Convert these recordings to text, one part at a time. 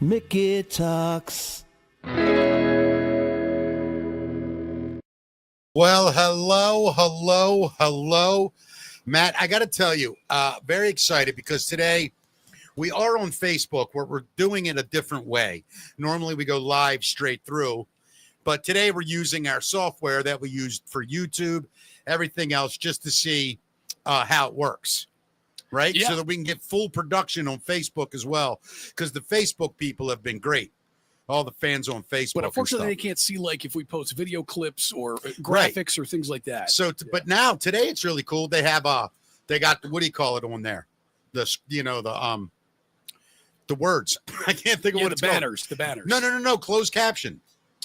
Mickey Talks. Well, hello. Matt, I got to tell you, very excited because today we are on Facebook where we're doing it a different way. Normally we go live straight through, but today we're using our software that we used for YouTube, everything else, just to see how it works, right? Yeah. So that we can get full production on Facebook as well, because the Facebook people have been great. All the fans on Facebook. But unfortunately, they and can't see like if we post video clips or graphics or things like that. stuff. So, but now today it's really cool. They have they got what do you call it on there? The words. I can't think of what it's banners. called. The banners. No. Closed caption.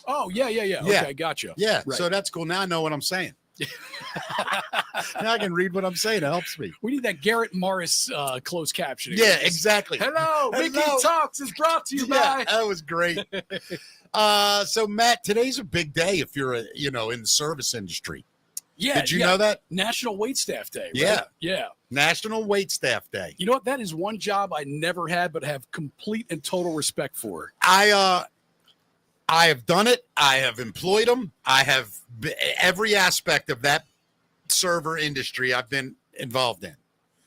Oh yeah. Okay, gotcha. Yeah. Right. So that's cool. Now I know what I'm saying. Now I can read what I'm saying. It helps me. We need that Garrett Morris closed captioning. Yeah, exactly. Hello, Mickey Talks is brought to you by. That was great. So Matt, today's a big day if you're in the service industry. Yeah. Did you know that? National Waitstaff Day. Right? Yeah. National Waitstaff Day. You know what? That is one job I never had, but have complete and total respect for. I have done it. I have employed them. I have every aspect of that server industry I've been involved in,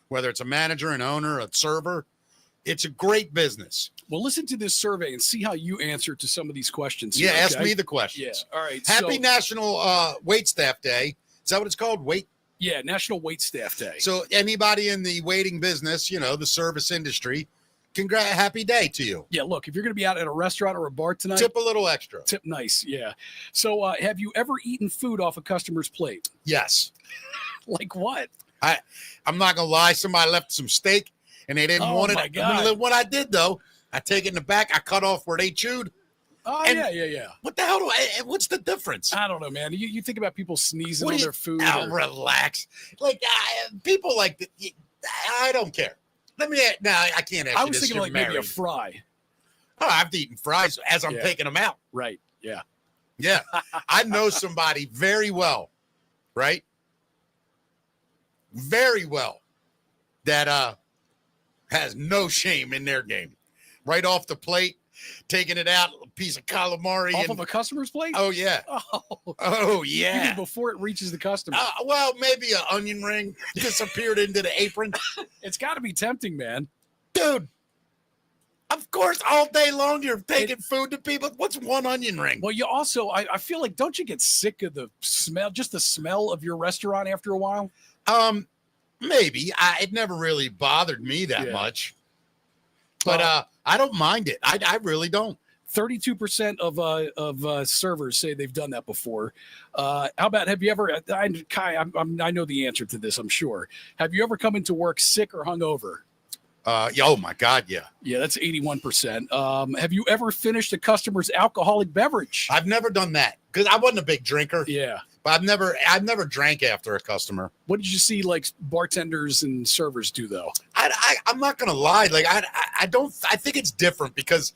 whether it's a manager, an owner, a server. It's a great business. Well, listen to this survey and see how you answer to some of these questions. Yeah, here, ask okay? me the questions. Yeah. All right. Happy National Waitstaff Day. Is that what it's called? Yeah, National Waitstaff Day. So anybody in the waiting business, the service industry, happy day to you. Yeah, look, if you're going to be out at a restaurant or a bar tonight, Tip a little extra. Tip nice, yeah. So have you ever eaten food off a customer's plate? Yes. Like what? I'm not going to lie. Somebody left some steak and they didn't want it. My God. What I did, though, I take it in the back. I cut off where they chewed. Oh, And yeah. What the hell what's the difference? I don't know, man. You think about people sneezing on their food. Relax. Like, people like that. I don't care. I can't ask I you was this. thinking You're like married. maybe a fry. Oh, I've eaten fries as I'm taking them out. Right, yeah. Yeah. I know somebody very well, right? Very well that has no shame in their game. Right off the plate, taking it out, a piece of calamari. Off of a customer's plate? Oh, yeah. Oh, yeah. Even before it reaches the customer. Well, maybe an onion ring disappeared into the apron. It's got to be tempting, man. Dude, of course, all day long you're taking food to people. What's one onion ring? Well, you also, I feel like, don't you get sick of the smell, just the smell of your restaurant after a while? Maybe. It never really bothered me that much. But I don't mind it. I really don't. 32% of servers say they've done that before. How about, have you ever, I know the answer to this, I'm sure. Have you ever come into work sick or hungover? Oh my God, yeah. Yeah, that's 81%. Have you ever finished a customer's alcoholic beverage? I've never done that because I wasn't a big drinker. Yeah. But I've never drank after a customer. What did you see like bartenders and servers do though? I'm not gonna lie. Like I think it's different because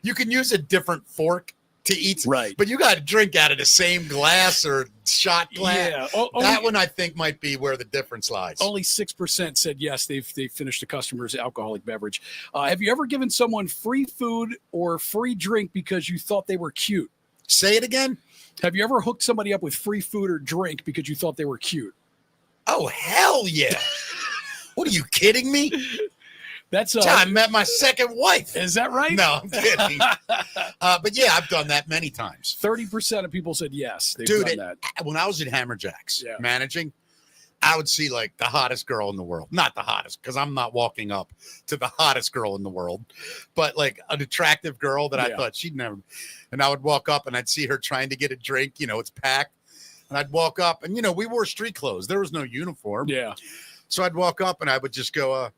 you can use a different fork to eat. Right. But you got to drink out of the same glass or shot glass. Yeah. That one I think might be where the difference lies. Only 6% said yes, they've finished a customer's alcoholic beverage. Have you ever given someone free food or free drink because you thought they were cute? Say it again. Have you ever hooked somebody up with free food or drink because you thought they were cute? Oh, hell yeah. What are you kidding me? That's I met my second wife. Is that right? No, I'm kidding. But yeah, I've done that many times. 30% of people said yes. They've done that. When I was at Hammer Jacks managing, I would see like the hottest girl in the world. Not the hottest, because I'm not walking up to the hottest girl in the world, but like an attractive girl that I thought she'd never. And I would walk up and I'd see her trying to get a drink. It's packed. And I'd walk up and, we wore street clothes. There was no uniform. Yeah. So I'd walk up and I would just go,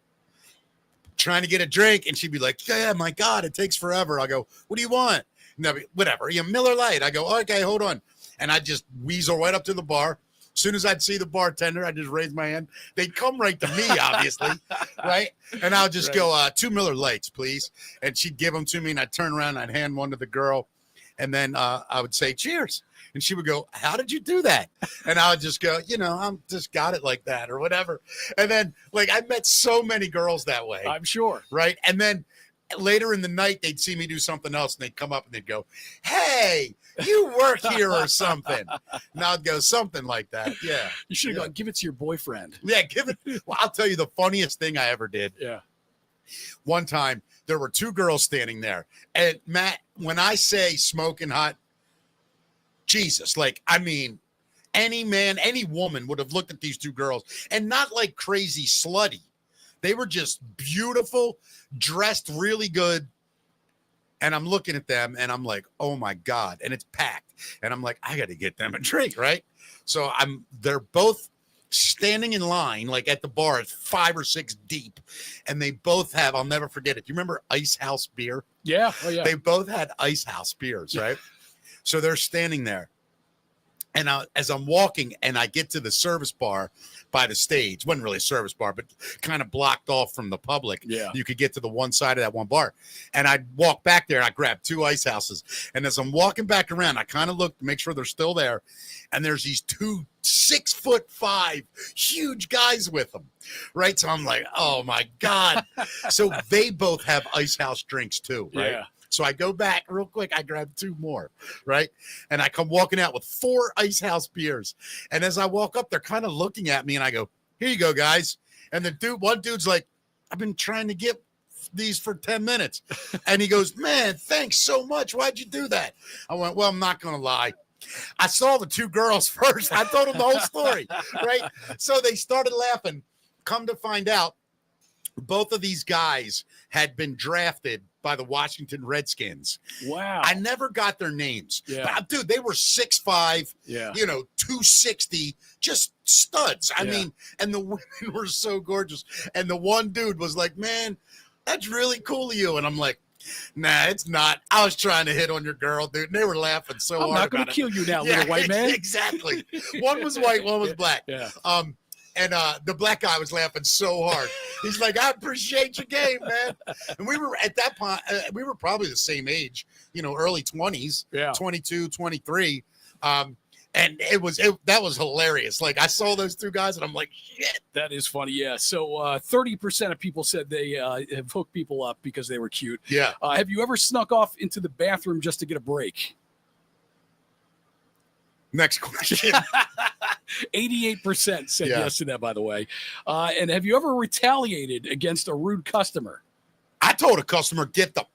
trying to get a drink. And she'd be like, yeah, my God, it takes forever. I go, what do you want? And they'll be, whatever. Miller Lite. I go, okay, hold on. And I'd just weasel right up to the bar. As soon as I'd see the bartender, I'd just raise my hand. They'd come right to me, obviously, right? And I'll just go, 2 Miller Lights, please. And she'd give them to me, and I'd turn around, and I'd hand one to the girl. And then I would say, cheers. And she would go, how did you do that? And I would just go, I'm just got it like that or whatever. And then, like, I met so many girls that way. I'm sure. Right? And then later in the night, they'd see me do something else, and they'd come up and they'd go, "Hey, you work here or something?" And I'd go, "Something like that." Yeah. You should have gone, give it to your boyfriend. Yeah, give it. Well, I'll tell you the funniest thing I ever did. Yeah. One time, there were two girls standing there. And Matt, when I say smoking hot, Jesus, like, I mean, any man, any woman would have looked at these two girls, and not like crazy slutty. They were just beautiful, dressed really good. And I'm looking at them and I'm like, oh my God. And it's packed. And I'm like, I got to get them a drink, right? So they're both standing in line, like at the bar, it's 5 or 6 deep. And they both have, I'll never forget it. Do you remember Ice House beer? Yeah. Oh, yeah. They both had Ice House beers, right? So they're standing there. And as I'm walking and I get to the service bar by the stage, wasn't really a service bar, but kind of blocked off from the public. Yeah. You could get to the one side of that one bar. And I walk back there and I grab 2 Ice Houses. And as I'm walking back around, I kind of look to make sure they're still there. And there's these 2 6'5" huge guys with them. Right. So I'm like, oh my God. So they both have Ice House drinks too. Right. Yeah. So I go back real quick. I grab 2 more, right? And I come walking out with 4 Ice House beers. And as I walk up, they're kind of looking at me, and I go, "Here you go, guys." And one dude's like, "I've been trying to get these for 10 minutes." And he goes, "Man, thanks so much. Why'd you do that?" I went, "Well, I'm not going to lie. I saw the 2 girls first. I told them the whole story, right?" So they started laughing. Come to find out, both of these guys had been drafted by the Washington Redskins. Wow. I never got their names. Yeah. But, dude, they were 6'5", Yeah. 260, just studs. I Yeah. mean, and the women were so gorgeous. And the one dude was like, "Man, that's really cool of you." And I'm like, "Nah, it's not. I was trying to hit on your girl, dude." And they were laughing so I'm hard. not going to about kill you now, it. little white man. Exactly. One was white, one was black. Yeah. And the black guy was laughing so hard. He's like, "I appreciate your game, man." And we were at that point, we were probably the same age, early 20s, Yeah. 22, 23. And that was hilarious. Like, I saw those 2 guys and I'm like, shit. That is funny. Yeah. So 30% of people said they have hooked people up because they were cute. Yeah. Have you ever snuck off into the bathroom just to get a break? Next question. 88% said Yeah. yes to that, by the way. And have you ever retaliated against a rude customer? I told a customer, get the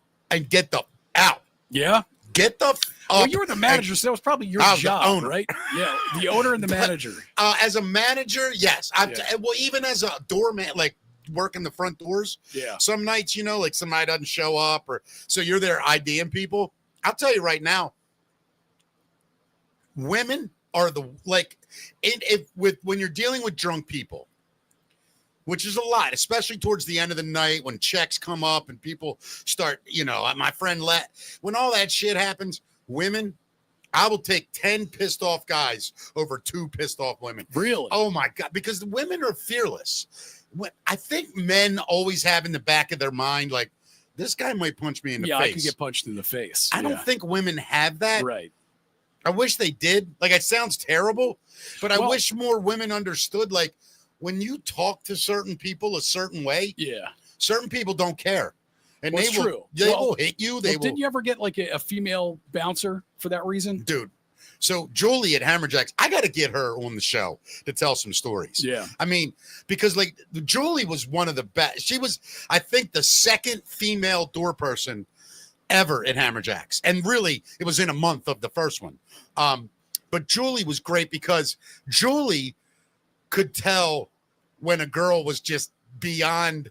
out. Yeah. Get the Well, up. you were the manager, so that was probably your I was the job, owner. right? Yeah. The owner and the manager. As a manager, yes. Yeah. Well, even as a doorman, like working the front doors, Yeah. some nights, like somebody doesn't show up, or so you're there IDing people. I'll tell you right now, women are when you're dealing with drunk people, which is a lot, especially towards the end of the night when checks come up and people start, my friend when all that shit happens, women, I will take 10 pissed off guys over 2 pissed off women. Really? Oh my God, because the women are fearless. I think men always have in the back of their mind, like, this guy might punch me in the face. Yeah, I could get punched in the face. I don't think women have that. Right. I wish they did. Like, it sounds terrible, but I wish more women understood, like, when you talk to certain people a certain way, Yeah. certain people don't care. And Well, they it's will, true. they will hit you. They will. Didn't you ever get like a female bouncer for that reason? Dude. So Julie at Hammerjacks, I got to get her on the show to tell some stories. Yeah. I mean, because like Julie was one of the best. She was, I think, the second female door person ever at Hammerjacks. And really, it was in a month of the first one. But Julie was great because Julie could tell when a girl was just beyond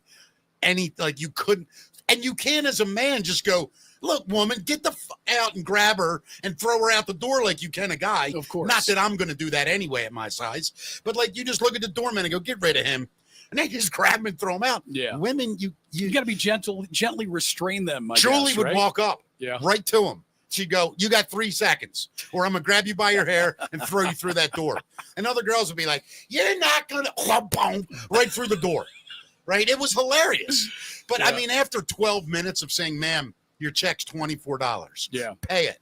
any, like, you couldn't, and you can as a man just go, "Look, woman, get the out and grab her and throw her out the door like you can a guy." Of course. Not that I'm going to do that anyway at my size, but like, you just look at the doorman and go, "Get rid of him." And they just grab him and throw him out. Yeah. Women, You got to be gently restrain them. Julie would walk up Yeah. right to him. She'd go, "You got 3 seconds, or I'm going to grab you by your hair and throw you through that door." And other girls would be like, "You're not going to," right through the door. Right? It was hilarious. But I Yeah. mean, after 12 minutes of saying, "Ma'am, your check's $24. Yeah. Pay it."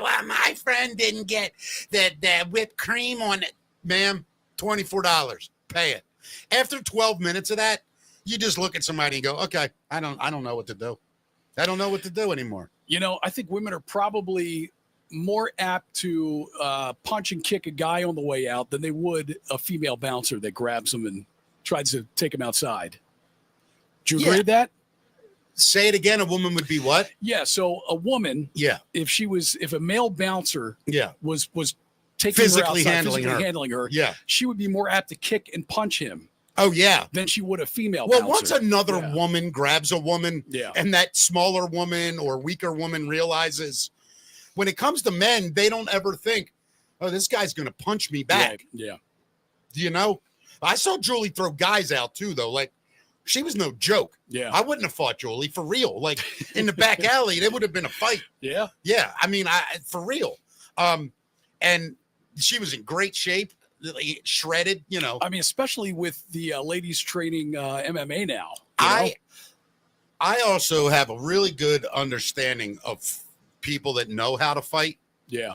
Well, my friend didn't get the whipped cream on it. "Ma'am, $24. Pay it." After 12 minutes of that, you just look at somebody and go, "Okay, I don't know what to do." I don't know what to do anymore. You know, I think women are probably more apt to punch and kick a guy on the way out than they would a female bouncer that grabs him and tries to take him outside. Do you agree with that? Say it again. A woman would be what? Yeah. So a woman, if a male bouncer was taking physically her outside, handling her, she would be more apt to kick and punch him. Oh, yeah. Than she would a female bouncer. Well, once another woman grabs a woman and that smaller woman or weaker woman realizes when it comes to men, they don't ever think, oh, this guy's going to punch me back. Yeah. You know, I saw Julie throw guys out too, though. Like, she was no joke. Yeah. I wouldn't have fought Julie for real. Like in the back alley, there would have been a fight. Yeah. Yeah. I mean, for real. And she was in great shape. Shredded, you know. I mean, especially with the ladies training MMA now. I also have a really good understanding of people that know how to fight. Yeah.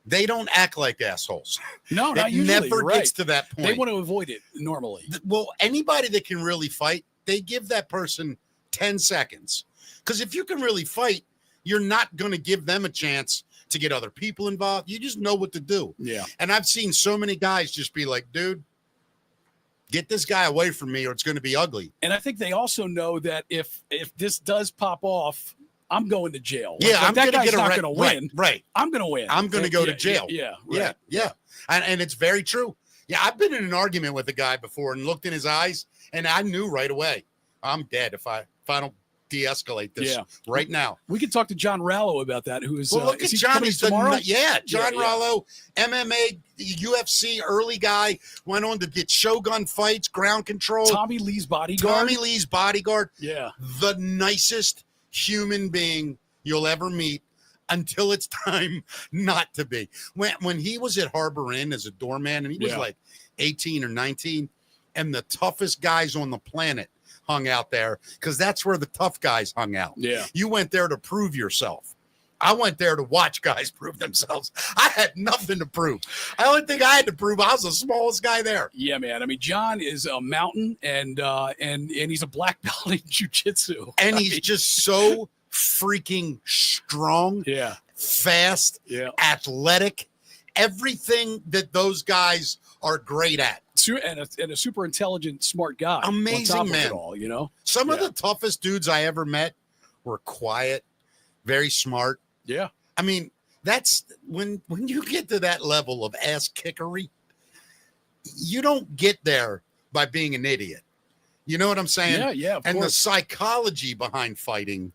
They don't act like assholes. No, not it usually. never gets to that point. They want to avoid it normally. Well, anybody that can really fight, they give that person 10 seconds. Because if you can really fight, you're not going to give them a chance to get other people involved. You just know what to do. Yeah. And I've seen so many guys just be like, dude, get this guy away from me or it's going to be ugly. And I think they also know that if this does pop off, I'm going to jail. Yeah, I'm that going to guy's not going to win. Right. I'm going to win. I'm going to go to jail. Yeah. Right. Yeah. And it's very true. Yeah, I've been in an argument with a guy before and looked in his eyes, and I knew right away, I'm dead if I don't de-escalate this right now. We could talk to John Rallo about that. Who is look at John? He's tomorrow. John Rallo, MMA, UFC, early guy, went on to get Shogun fights, ground control. Tommy Lee's bodyguard. Yeah, the nicest human being you'll ever meet until it's time not to be. When he was at Harbor Inn as a doorman, and he was like 18 or 19, and the toughest guys on the planet hung out there because that's where the tough guys hung out. Yeah. You went there to prove yourself. I went there to watch guys prove themselves. I had nothing to prove. The only thing I had to prove, I was the smallest guy there. Yeah, man. I mean, John is a mountain and he's a black belt in jiu-jitsu. And he's just so freaking strong, fast, athletic, everything that those guys are great at. And a super intelligent, smart guy. Amazing man. It all, you know? Some of the toughest dudes I ever met were quiet, very smart. Yeah. I mean, that's when you get to that level of ass kickery, you don't get there by being an idiot. You know what I'm saying? Yeah, of and course. The psychology behind fighting.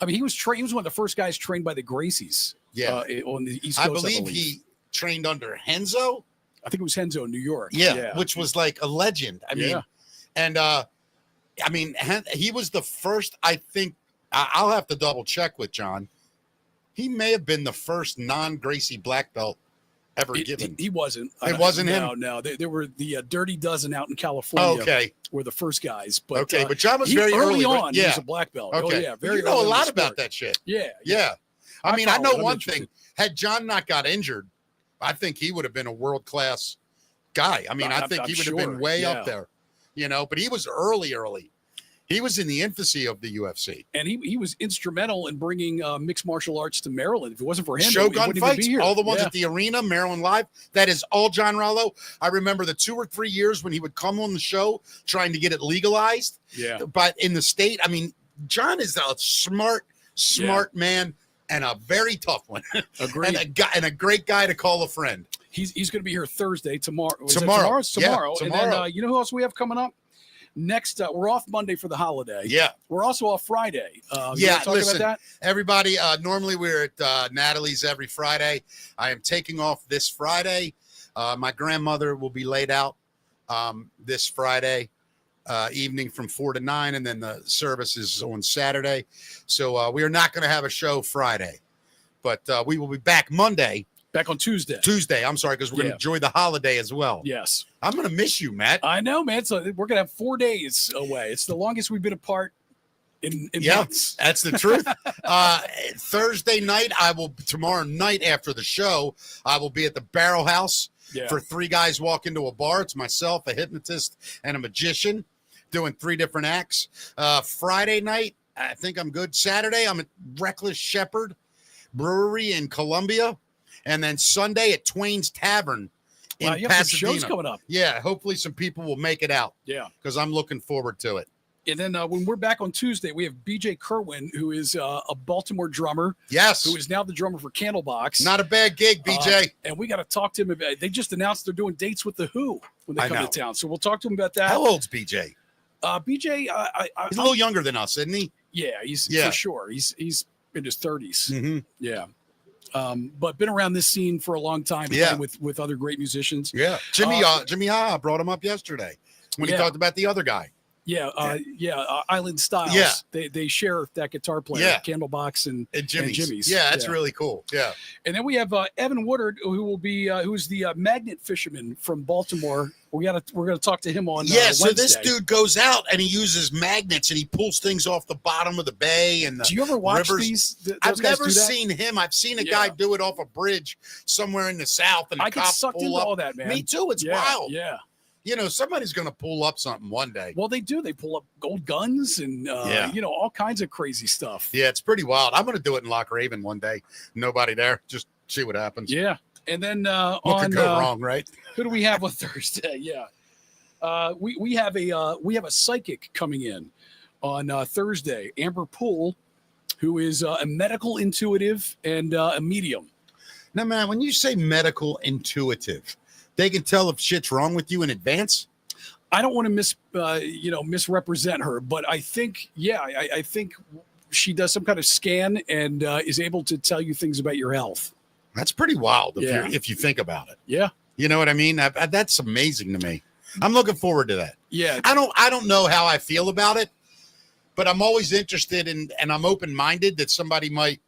I mean, he was one of the first guys trained by the Gracies. Yeah. On the East Coast. I believe he trained under Henzo. I think it was Henzo in New York. Yeah, which was like a legend. I mean, and he was the first, I think, I'll have to double check with John. He may have been the first non-Gracie black belt ever given. He wasn't. It wasn't him? No. There were the Dirty Dozen out in California. Okay. Were the first guys. But, but John was very early on. Right? He was a black belt. Okay. Oh, yeah. Very you know a lot about that shit. Yeah. I mean, I know one thing. Had John not got injured, I think he would have been a world-class guy. I mean, I think he would have been way up there, you know, but he was early. He was in the infancy of the UFC. And he was instrumental in bringing mixed martial arts to Maryland. If it wasn't for him, Shogun fights, all the ones at the arena, Maryland Live, that is all John Rallo. I remember the 2 or 3 years when he would come on the show trying to get it legalized. Yeah. But in the state, I mean, John is a smart man and a very tough one. Agreed. and a great guy to call a friend. He's going to be here Thursday, tomorrow. Tomorrow. And then you know who else we have coming up? Next, we're off Monday for the holiday. Yeah. We're also off Friday. Listen, about that? Everybody, normally we're at Natalie's every Friday. I am taking off this Friday. My grandmother will be laid out this Friday evening from 4 to 9, and then the service is on Saturday. So we are not going to have a show Friday, but we will be back Monday. Back on Tuesday. I'm sorry, because we're going to enjoy the holiday as well. Yes. I'm going to miss you, Matt. I know, man. So we're going to have 4 days away. It's the longest we've been apart in months. That's the truth. Thursday night, tomorrow night after the show, I will be at the Barrel House for 3 guys walk into a bar. It's myself, a hypnotist, and a magician doing 3 different acts. Friday night, I think I'm good. Saturday, I'm at Reckless Shepherd Brewery in Columbia. And then Sunday at Twain's Tavern in Wow, you have some Pasadena. shows coming up. Yeah, hopefully some people will make it out. Yeah. Because I'm looking forward to it. And then when we're back on Tuesday, we have BJ Kerwin, who is a Baltimore drummer. Yes. Who is now the drummer for Candlebox. Not a bad gig, BJ. And we got to talk to him about. They just announced they're doing dates with the Who when they come to town, so we'll talk to him about that. How old's BJ? BJ, he's a little younger than us, isn't he? Yeah, he's for sure. He's in his 30s. Mm-hmm. Yeah, but been around this scene for a long time. Yeah, with other great musicians. Yeah, Jimmy Ha brought him up yesterday when he talked about the other guy. Yeah, Island Styles. Yeah. They share that guitar player, Candlebox and Jimmy's. Yeah, that's really cool. Yeah. And then we have Evan Woodard, who will be who's the magnet fisherman from Baltimore. We're gonna talk to him on Wednesday. So this dude goes out and he uses magnets and he pulls things off the bottom of the bay and the Do you ever watch rivers. these? I've never seen him. I've seen a guy do it off a bridge somewhere in the south, and I get sucked into all that, man. Me too. It's wild. Yeah. You know, somebody's going to pull up something one day. Well, they do. They pull up gold guns and, all kinds of crazy stuff. Yeah, it's pretty wild. I'm going to do it in Loch Raven one day. Nobody there. Just see what happens. Yeah. And then what could go wrong, right? Who do we have on Thursday? Yeah. We have a psychic coming in on Thursday, Amber Poole, who is a medical intuitive and a medium. Now, man, when you say medical intuitive, they can tell if shit's wrong with you in advance. I don't want to misrepresent her, but I think, I think she does some kind of scan and is able to tell you things about your health. That's pretty wild if you think about it. Yeah. You know what I mean? That's amazing to me. I'm looking forward to that. Yeah. I don't know how I feel about it, but I'm always interested in, and I'm open-minded that somebody might,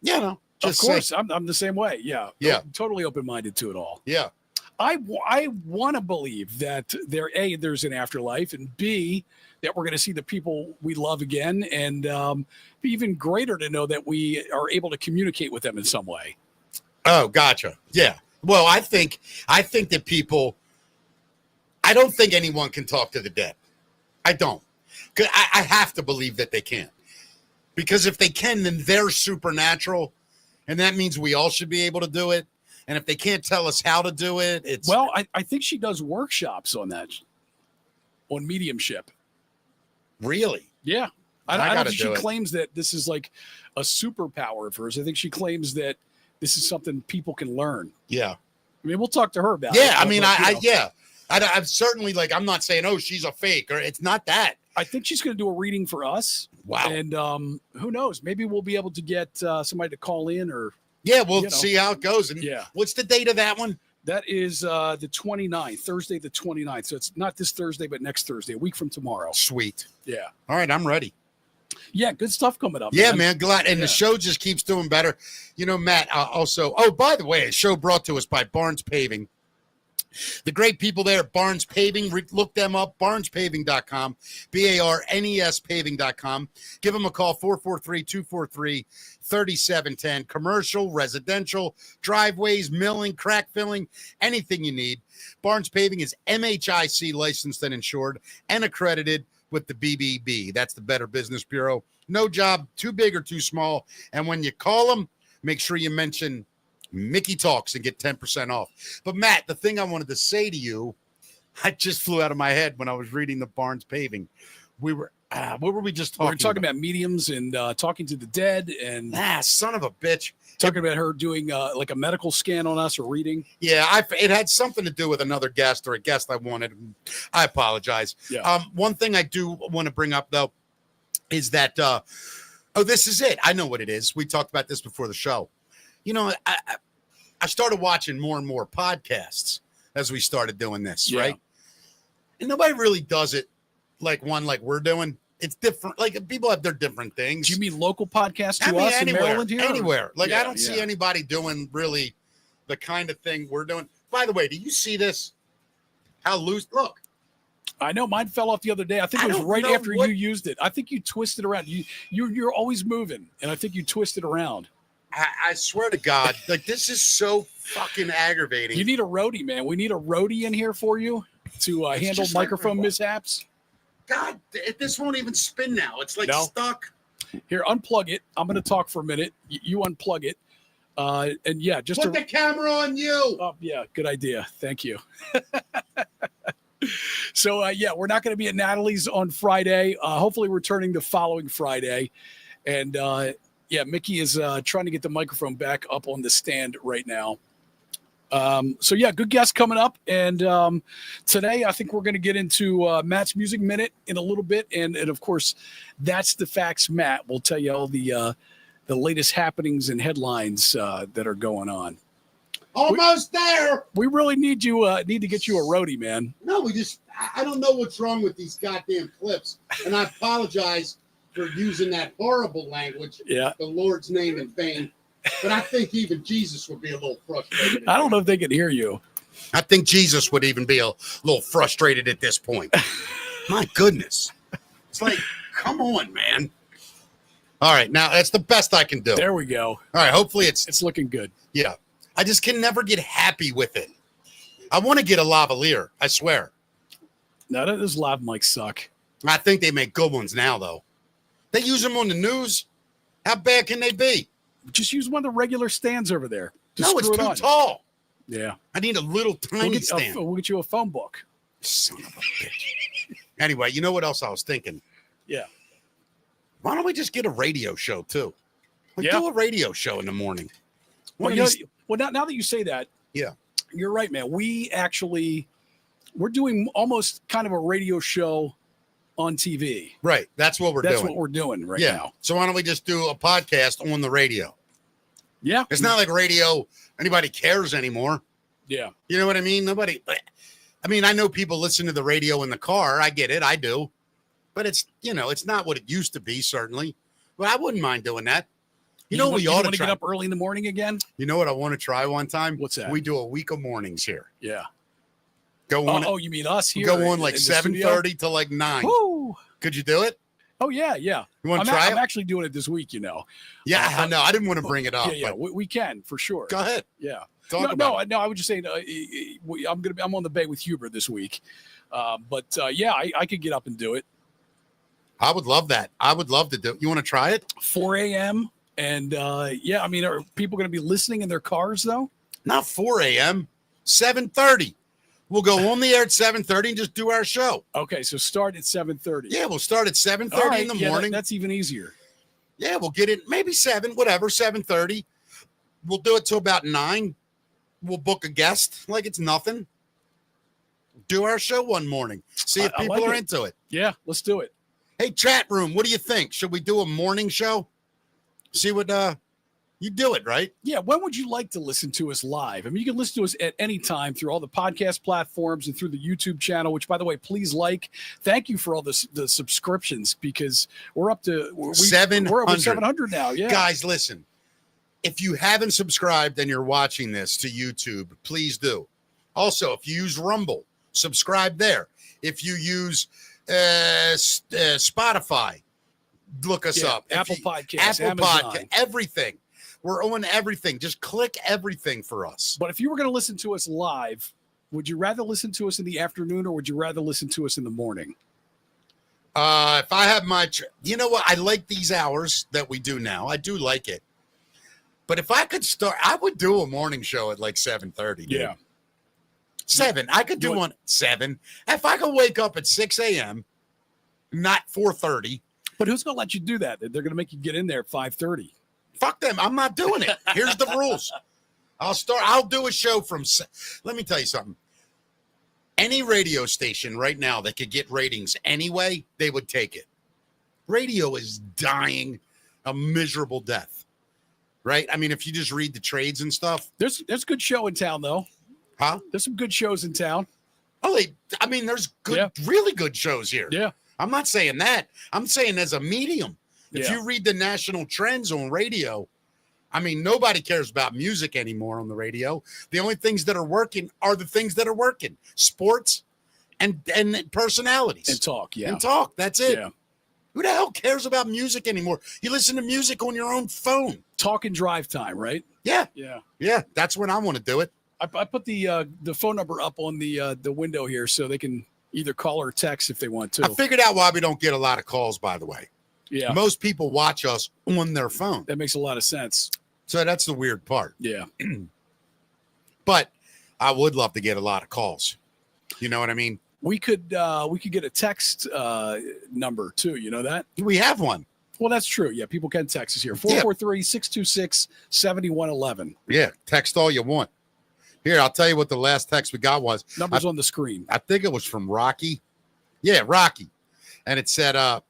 of course. I'm the same way. Yeah. Yeah. Totally open-minded to it all. Yeah. I want to believe that there's an afterlife, and B, that we're going to see the people we love again, and be even greater to know that we are able to communicate with them in some way. Oh, gotcha. Yeah. Well, I think that people, I don't think anyone can talk to the dead. I don't. 'Cause I have to believe that they can. Because if they can, then they're supernatural, and that means we all should be able to do it. And if they can't tell us how to do it, it's... Well, I think she does workshops on that, on mediumship. Really? Yeah. I don't think she claims that this is like a superpower of hers. I think she claims that this is something people can learn. Yeah. I mean, we'll talk to her about it. Yeah, I mean, I'm certainly like, I'm not saying, oh, she's a fake, or it's not that. I think she's going to do a reading for us. Wow. And who knows? Maybe we'll be able to get somebody to call in or... Yeah, we'll see how it goes. And yeah. What's the date of that one? That is the 29th, Thursday the 29th. So it's not this Thursday, but next Thursday, a week from tomorrow. Sweet. Yeah. All right, I'm ready. Yeah, good stuff coming up. Yeah, man, glad. And the show just keeps doing better. You know, Matt, also, by the way, a show brought to us by Barnes Paving. The great people there at Barnes Paving, look them up, barnespaving.com, BARNES paving.com. Give them a call, 443-243-3710. Commercial, residential, driveways, milling, crack filling, anything you need. Barnes Paving is MHIC licensed and insured and accredited with the BBB. That's the Better Business Bureau. No job too big or too small. And when you call them, make sure you mention Mickey Talks and get 10% off. But Matt, the thing I wanted to say to you, I just flew out of my head when I was reading the Barnes Paving. We were, what were we just talking about? We were talking about mediums and talking to the dead and son of a bitch. Talking about her doing like a medical scan on us or reading. Yeah, it had something to do with another guest or a guest I wanted. I apologize. Yeah. One thing I do want to bring up though is that this is it. I know what it is. We talked about this before the show. You know, I started watching more and more podcasts as we started doing this, right? And nobody really does it like we're doing. It's different. Like people have their different things. Do you mean local podcasts to us in Maryland here? Anywhere. Like I don't see anybody doing really the kind of thing we're doing. By the way, do you see this? How loose? Look. I know mine fell off the other day. I think it was right after you used it. I think you twisted around. You're always moving, and I think you twisted around. I swear to God, like this is so fucking aggravating. You need a roadie, man. We need a roadie in here for you to handle microphone mishaps. God, this won't even spin now. It's like No. stuck. Here, unplug it. I'm going to talk for a minute. You unplug it. And yeah, just Put the camera on you. Oh, yeah, good idea. Thank you. So, yeah, we're not going to be at Natalie's on Friday. Hopefully returning the following Friday. And, yeah, Mickey is trying to get the microphone back up on the stand right now. So, yeah, good guest coming up. And today I think we're going to get into Matt's Music Minute in a little bit. And, of course, That's the Facts. Matt will tell you all the latest happenings and headlines that are going on. Almost there. We really need to get you a roadie, man. No, I don't know what's wrong with these goddamn clips. And I apologize for using that horrible language. Yeah. The Lord's name in vain. But I think even Jesus would be a little frustrated. I don't know if they can hear you. I think Jesus would even be a little frustrated at this point. My goodness. It's like, come on, man. All right. Now, that's the best I can do. There we go. All right. Hopefully It's looking good. Yeah. I just can never get happy with it. I want to get a lavalier. I swear. No, those lav mics suck. I think they make good ones now, though. They use them on the news. How bad can they be? Just use one of the regular stands over there. No, it's screw too it on. tall. Yeah. I need a little tiny stand. We'll get you a phone book. Son of a bitch. Anyway, you know what else I was thinking? Yeah. Why don't we just get a radio show, too? Yeah. Do a radio show in the morning. Well, now that you say that, Yeah. you're right, man. We're doing almost kind of a radio show on TV. Right. That's what we're doing. That's what we're doing right Yeah. now. So why don't we just do a podcast on the radio? Yeah. It's not like radio, anybody cares anymore. Yeah. You know what I mean? I know people listen to the radio in the car. I get it. I do. But it's not what it used to be, certainly. But I wouldn't mind doing that. We ought to get up early in the morning again? You know what I want to try one time? What's that? We do a week of mornings here. Yeah. Go on. Oh, you mean us here? Go on like in the studio? 7:30 to like 9. Woo! Could you do it? Oh, yeah, yeah. You want to try it? I'm actually doing it this week, Yeah, I know. I didn't want to bring it up. Yeah, but we can for sure. go ahead. Yeah. Talk about it. No. I was just saying, I'm on the bay with Huber this week, but I could get up and do it. I would love that. I would love to do it. You want to try it? 4 a.m. And are people going to be listening in their cars though? Not 4 a.m. 7:30. We'll go on the air at 7:30 and just do our show. Okay, so start at 7:30. Yeah, we'll start at 7:30 in the morning. That's even easier. Yeah, we'll get it maybe 7:30. We'll do it till about 9. We'll book a guest like it's nothing. Do our show one morning. See if people are into it. Yeah, let's do it. Hey, chat room, what do you think? Should we do a morning show? See what you do it, right? Yeah, when would you like to listen to us live? I mean, you can listen to us at any time through all the podcast platforms and through the YouTube channel, which, by the way, please like. Thank you for all the subscriptions because we're up to 700. We're over 700 now. Yeah, guys, listen. If you haven't subscribed and you're watching this to YouTube, please do. Also, if you use Rumble, subscribe there. If you use Spotify, look us up. Apple Podcasts, Amazon. Everything. We're on everything. Just click everything for us. But if you were going to listen to us live, would you rather listen to us in the afternoon or would you rather listen to us in the morning? If I have you know what? I like these hours that we do now. I do like it. But if I could start, I would do a morning show at like 7:30. Yeah. 7. I could do one at 7. If I could wake up at 6 a.m., not 4:30. But who's going to let you do that? They're going to make you get in there at 5:30. Fuck them. I'm not doing it. Here's the rules. I'll do a show from, let me tell you something. Any radio station right now that could get ratings anyway, they would take it. Radio is dying a miserable death, right? I mean, if you just read the trades and stuff. There's a good show in town, though. Huh? There's some good shows in town. Oh, there's good, really good shows here. Yeah. I'm not saying that. I'm saying as a medium. If you read the national trends on radio, I mean, nobody cares about music anymore on the radio. The only things that are working are the things that are working. Sports and personalities. And talk, yeah. And talk. That's it. Yeah. Who the hell cares about music anymore? You listen to music on your own phone. Talk and drive time, right? Yeah. Yeah. Yeah. That's when I want to do it. I put the phone number up on the window here so they can either call or text if they want to. I figured out why we don't get a lot of calls, by the way. Yeah. Most people watch us on their phone. That makes a lot of sense. So that's the weird part. Yeah. But I would love to get a lot of calls. You know what I mean? We could get a text number too. You know that? We have one. Well, that's true. Yeah, people can text us here. 443-626-7111. Yeah, text all you want. Here, I'll tell you what the last text we got was. Numbers on the screen. I think it was from Rocky. Yeah, Rocky. And it said, oh,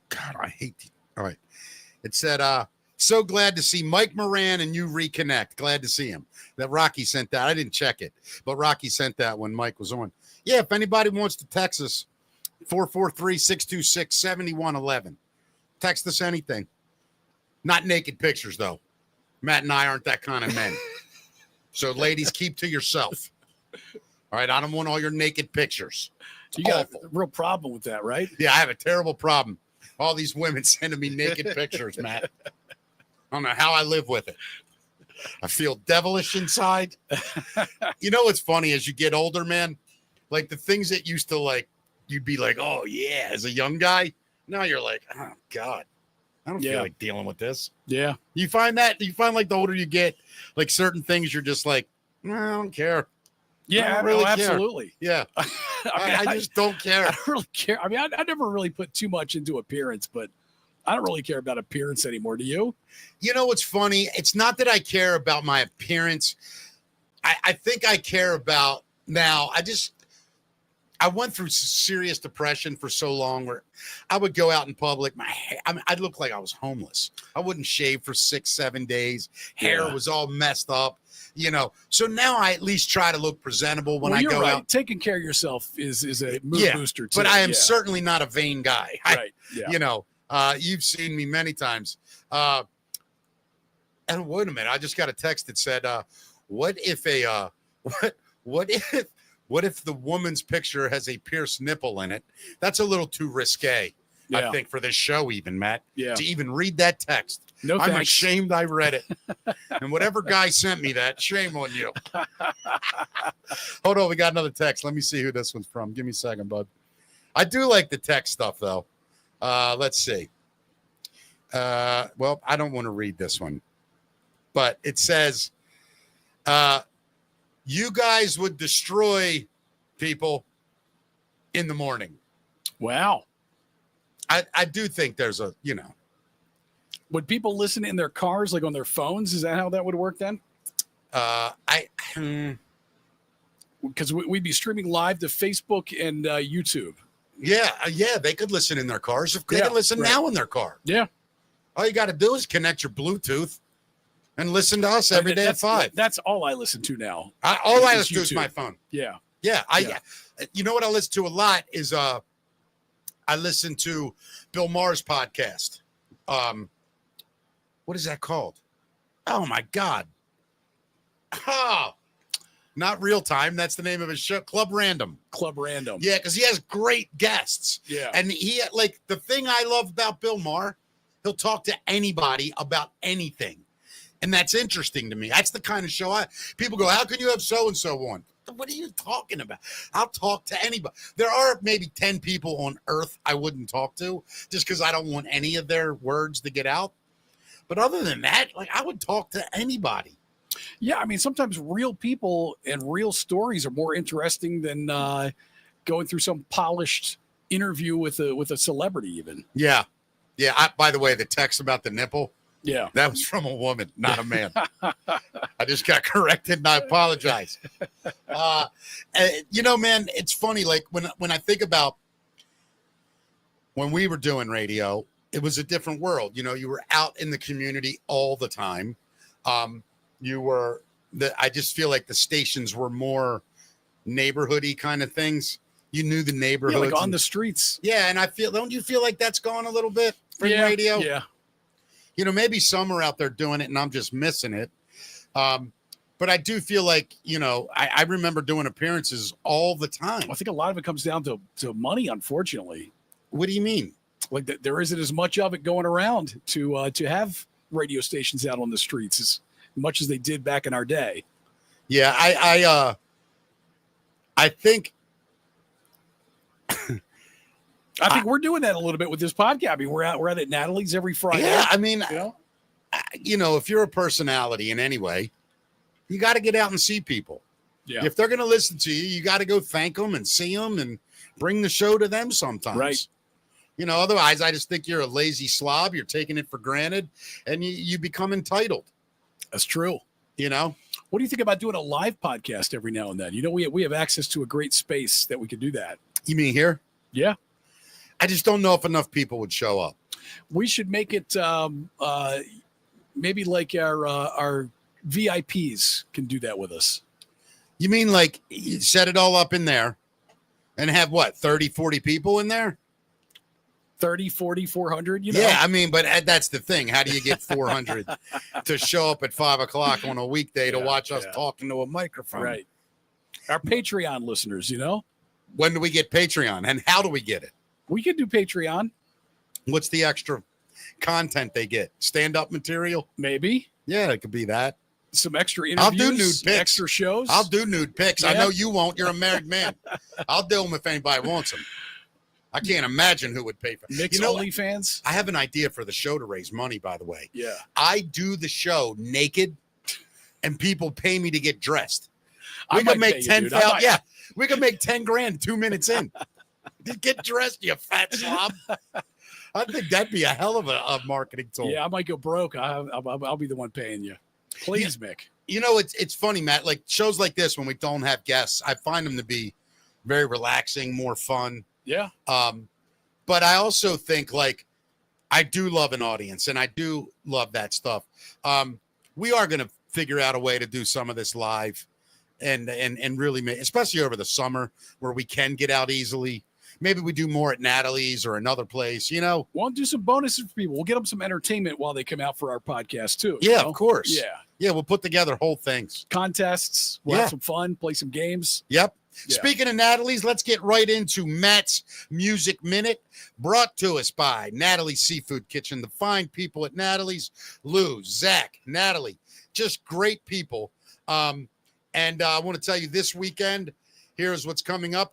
God, I hate you. All right. It said, so glad to see Mike Moran and you reconnect. Glad to see him. That Rocky sent that. I didn't check it, but Rocky sent that when Mike was on. Yeah, if anybody wants to text us, 443-626-7111. Text us anything. Not naked pictures, though. Matt and I aren't that kind of men. So, ladies, keep to yourself. All right, I don't want all your naked pictures. You got a real problem with that, right? Yeah, I have a terrible problem. All these women sending me naked pictures, Matt. I don't know how I live with it. I feel devilish inside. You know what's funny? As you get older, man, like the things that used to like, you'd be like, oh, yeah, as a young guy. Now you're like, oh, God, I don't feel like dealing with this. Yeah. You find that? You find like the older you get, like certain things you're just like, I don't care. Yeah, I don't really care. absolutely. Yeah. I just don't care. I don't really care. I mean, I never really put too much into appearance, but I don't really care about appearance anymore. Do you? You know what's funny? It's not that I care about my appearance. I think I care about now. I went through serious depression for so long where I would go out in public. I'd look like I was homeless. I wouldn't shave for 6-7 days. Hair was all messed up, you know. So now I at least try to look presentable when I go out. Taking care of yourself is a mood booster too. But I am certainly not a vain guy. Right. Yeah. You know, you've seen me many times. And wait a minute, I just got a text that said, what if the woman's picture has a pierced nipple in it? That's a little too risque, I think, for this show, even, Matt. Yeah. To even read that text. No, I'm thanks. ashamed I read it. And whatever guy sent me that, shame on you. Hold on, we got another text. Let me see who this one's from. Give me a second, bud. I do like the text stuff, though. Let's see. Well, I don't want to read this one. But it says, you guys would destroy people in the morning. Wow. I do think there's a, you know. Would people listen in their cars, like on their phones? Is that how that would work then? Because we'd be streaming live to Facebook and YouTube. Yeah, they could listen in their cars. They can listen now in their car. Yeah. All you got to do is connect your Bluetooth and listen to us every day at 5. That's all I listen to now. All I listen to is my phone. Yeah. Yeah. You know what I listen to a lot is I listen to Bill Maher's podcast. What is that called? Oh my God. Oh, not Real Time. That's the name of his show. Club Random. Yeah, because he has great guests. Yeah. And he, like, the thing I love about Bill Maher, he'll talk to anybody about anything. And that's interesting to me. That's the kind of show people go, how can you have so-and-so on? What are you talking about? I'll talk to anybody. There are maybe 10 people on earth I wouldn't talk to just because I don't want any of their words to get out. But other than that, like, I would talk to anybody. Yeah, I mean, sometimes real people and real stories are more interesting than going through some polished interview with a celebrity even. Yeah. Yeah. By the way, the text about the nipple, yeah, that was from a woman, not a man. I just got corrected and I apologize. You know, man, it's funny. Like when I think about when we were doing radio, it was a different world. You know, you were out in the community all the time. I just feel like the stations were more neighborhoody kind of things. You knew the neighborhoods. Yeah, like on the streets. Yeah. And don't you feel like that's gone a little bit from radio? Yeah. You know, maybe some are out there doing it and I'm just missing it. But I do feel like, you know, I remember doing appearances all the time. I think a lot of it comes down to money, unfortunately. What do you mean? Like there isn't as much of it going around to have radio stations out on the streets as much as they did back in our day. Yeah, I think I think we're doing that a little bit with this podcast. I mean, we're out at Natalie's every Friday. Yeah, I mean, you know? if you're a personality in any way, you got to get out and see people. Yeah. If they're going to listen to you, you got to go thank them and see them and bring the show to them sometimes. Right. Otherwise, I just think you're a lazy slob. You're taking it for granted, and you become entitled. That's true. What do you think about doing a live podcast every now and then? We have access to a great space that we could do that. You mean here? Yeah. I just don't know if enough people would show up. We should make it maybe like our VIPs can do that with us. You mean like you set it all up in there and have what, 30, 40 people in there? 30, 40, 400, Yeah, I mean, but that's the thing. How do you get 400 to show up at 5 o'clock on a weekday to watch us talking to a microphone? Right. Our Patreon listeners, When do we get Patreon and how do we get it? We could do Patreon. What's the extra content they get? Stand-up material? Maybe. Yeah, it could be that. Some extra interviews. I'll do nude pics. Extra shows. I'll do nude pics. Yeah. I know you won't. You're a married man. I'll do them if anybody wants them. I can't imagine who would pay for Mix OnlyFans. I have an idea for the show to raise money, by the way. Yeah. I do the show naked and people pay me to get dressed. We We could make 10,000. Yeah. We could make 10 grand 2 minutes in. Just get dressed, you fat slob. I think that'd be a hell of a marketing tool. Yeah, I might go broke. I'll be the one paying you. Please, Mick. It's funny, Matt. Like shows like this, when we don't have guests, I find them to be very relaxing, more fun. Yeah. But I also think like I do love an audience and I do love that stuff. We are going to figure out a way to do some of this live and really make, especially over the summer where we can get out easily. Maybe we do more at Natalie's or another place, We'll do some bonuses for people. We'll get them some entertainment while they come out for our podcast too. Yeah, of course. Yeah. Yeah. We'll put together whole things. Contests. We'll have some fun, play some games. Yep. Yeah. Speaking of Natalie's, let's get right into Matt's Music Minute, brought to us by Natalie's Seafood Kitchen. The fine people at Natalie's, Lou, Zach, Natalie, just great people. And I want to tell you this weekend, here's what's coming up.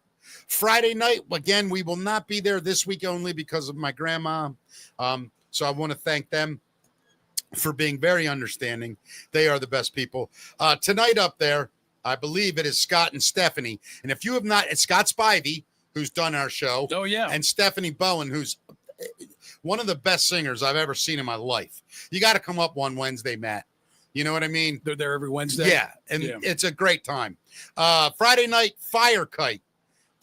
Friday night, again, we will not be there this week only because of my grandma. So I want to thank them for being very understanding. They are the best people. Tonight up there, I believe it is Scott and Stephanie. And if you have not, it's Scott Spivey, who's done our show. Oh, yeah. And Stephanie Bowen, who's one of the best singers I've ever seen in my life. You got to come up one Wednesday, Matt. You know what I mean? They're there every Wednesday. Yeah. And it's a great time. Friday night, Fire Kite.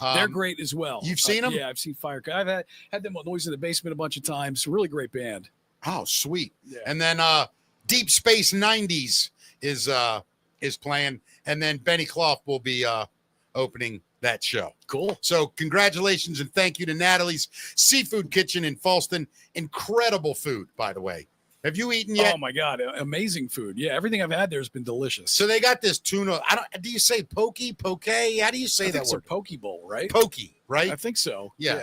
They're great as well. You've seen them? Yeah, I've seen Fire Kite. I've had them on Noise in the Basement a bunch of times. Really great band. Oh, sweet. Yeah. And then Deep Space 90s is playing. And then Benny Clough will be opening that show. Cool. So congratulations and thank you to Natalie's Seafood Kitchen in Falston. Incredible food, by the way. Have you eaten yet? Oh my God, amazing food! Yeah, everything I've had there has been delicious. So they got this tuna. Do you say poke? How do you say that it's word? a poke bowl, right? Poke, right? I think so. Yeah.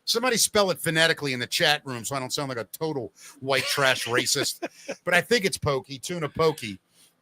Somebody spell it phonetically in the chat room so I don't sound like a total white trash racist. But I think it's poke, tuna poke.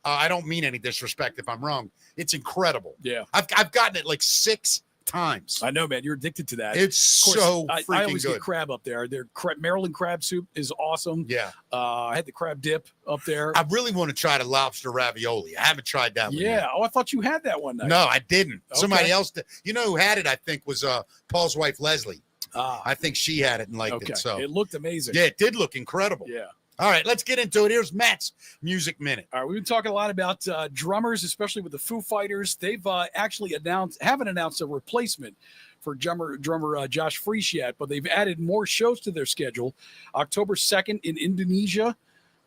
I don't mean any disrespect if I'm wrong. It's incredible. Yeah. I've gotten it like 6 times. I know, man. You're addicted to that. It's so freaking I always good. get crab up there. Their Maryland crab soup is awesome. Yeah. I had the crab dip up there. I really want to try the lobster ravioli. I haven't tried that one Yeah. yet. Oh, I thought you had that one night. No, I didn't. Okay. Somebody else did. You know who had it, I think, was Paul's wife, Leslie. Ah, I think she had it and liked okay. it. So It looked amazing. yeah, it did look incredible. Yeah. All right, let's get into it. Here's Matt's Music Minute. All right, we've been talking a lot about drummers, especially with the Foo Fighters. They've actually haven't announced a replacement for drummer Josh Freese yet, but they've added more shows to their schedule. October 2nd in Indonesia,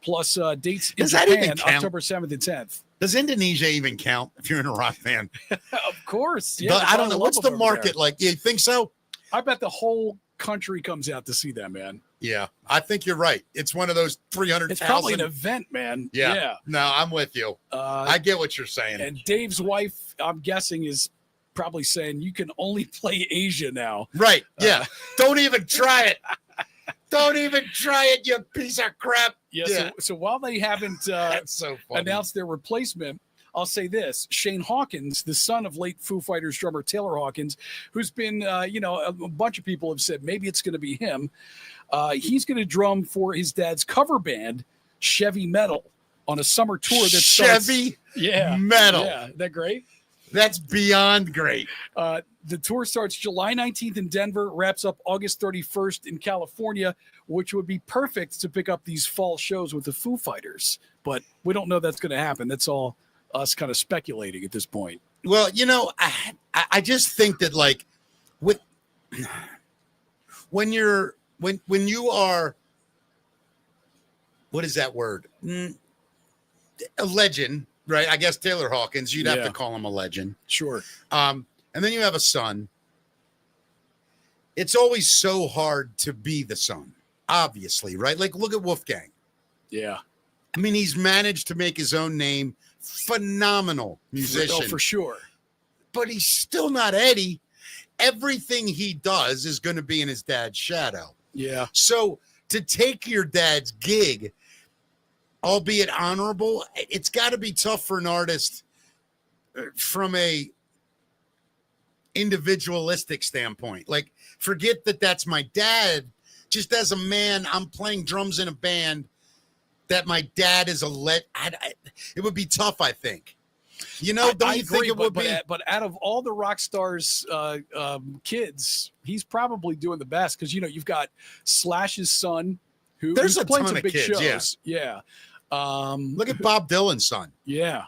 plus dates in Does that even Japan, count? October 7th and 10th. Does Indonesia even count if you're in a rock band? Of course. Yeah, I don't know. What's the market like? like? You think so? I bet the whole country comes out to see them, man. Yeah, I think you're right. It's one of those 300,000. It's probably an event, man. Yeah. No, I'm with you. I get what you're saying. And Dave's wife, I'm guessing, is probably saying you can only play Asia now. Right. Yeah. Don't even try it. Don't even try it, you piece of crap. Yeah. So while they haven't That's so funny. announced their replacement, I'll say this: Shane Hawkins, the son of late Foo Fighters drummer Taylor Hawkins, who's been, a bunch of people have said maybe it's going to be him. He's going to drum for his dad's cover band, Chevy Metal, on a summer tour that starts. Chevy Yeah, Metal. Yeah, isn't that great? That's beyond great. The tour starts July 19th in Denver, wraps up August 31st in California, which would be perfect to pick up these fall shows with the Foo Fighters. But we don't know that's going to happen. That's all us kind of speculating at this point. Well, I just think that like when you are, what is that word? A legend, right? I guess Taylor Hawkins, you'd have to call him a legend. Sure. And then you have a son. It's always so hard to be the son, obviously, right? Like, look at Wolfgang. Yeah. I mean, he's managed to make his own name. Phenomenal musician. Oh, for sure. But he's still not Eddie. Everything he does is going to be in his dad's shadow. Yeah. So to take your dad's gig, albeit honorable, it's got to be tough for an artist from a individualistic standpoint. Like, forget that that's my dad. Just as a man, I'm playing drums in a band that my dad is it would be tough, I think. Don't you think it would be? But out of all the rock stars' kids, he's probably doing the best because you've got Slash's son, who's playing some big shows. Yeah. Look at Bob Dylan's son. Yeah.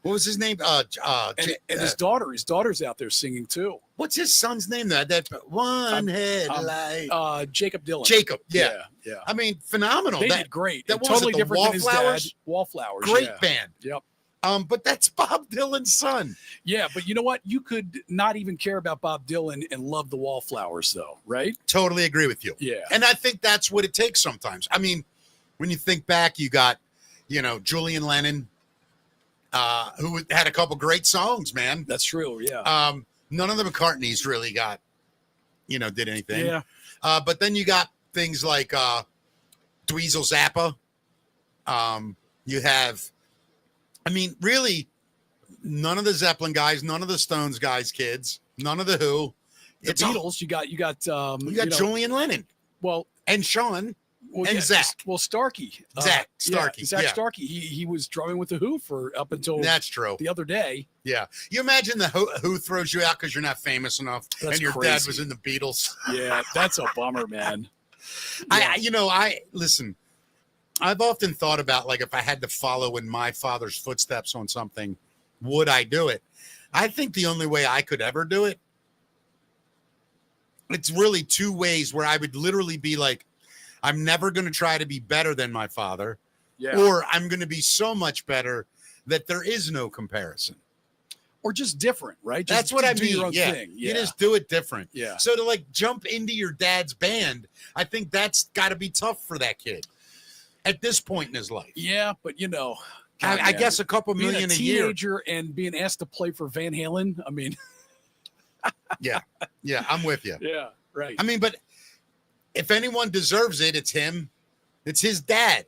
What was his name? And his daughter. His daughter's out there singing too. What's his son's name? That one headlight. Jacob Dylan. Jacob. Yeah. I mean, phenomenal. They did great. That was totally the different than his dad. Wallflowers. Great band. Yep. But that's Bob Dylan's son. Yeah, but you know what? You could not even care about Bob Dylan and love the Wallflowers, though, right? Totally agree with you. Yeah. And I think that's what it takes sometimes. I mean, when you think back, you got, Julian Lennon, who had a couple great songs, man. That's true, yeah. None of the McCartneys really got, did anything. Yeah. But then you got things like Dweezil Zappa. You have, really, none of the Zeppelin guys, none of the Stones guys' kids, none of the Who. The Beatles, you got Julian Lennon. Well, and Sean. And Zach. Well, Starkey. Zach Starkey. Zach Starkey. He was drumming with the Who for up until that's true. The other day. Yeah. You imagine the Who throws you out because you're not famous enough and your dad was in the Beatles. Yeah, that's a bummer, man. Yeah. Listen, I've often thought about, like, if I had to follow in my father's footsteps on something, would I do it? I think the only way I could ever do it, it's really two ways where I would literally be like, I'm never going to try to be better than my father, or I'm going to be so much better that there is no comparison. Or just different, right? That's what I mean. Your own thing. You just do it different. Yeah. So to like jump into your dad's band, I think that's got to be tough for that kid at this point in his life. Yeah, but I guess a couple million a year. Teenager and being asked to play for Van Halen. I mean, yeah, I'm with you. Yeah, right. I mean, but if anyone deserves it, it's him. It's his dad,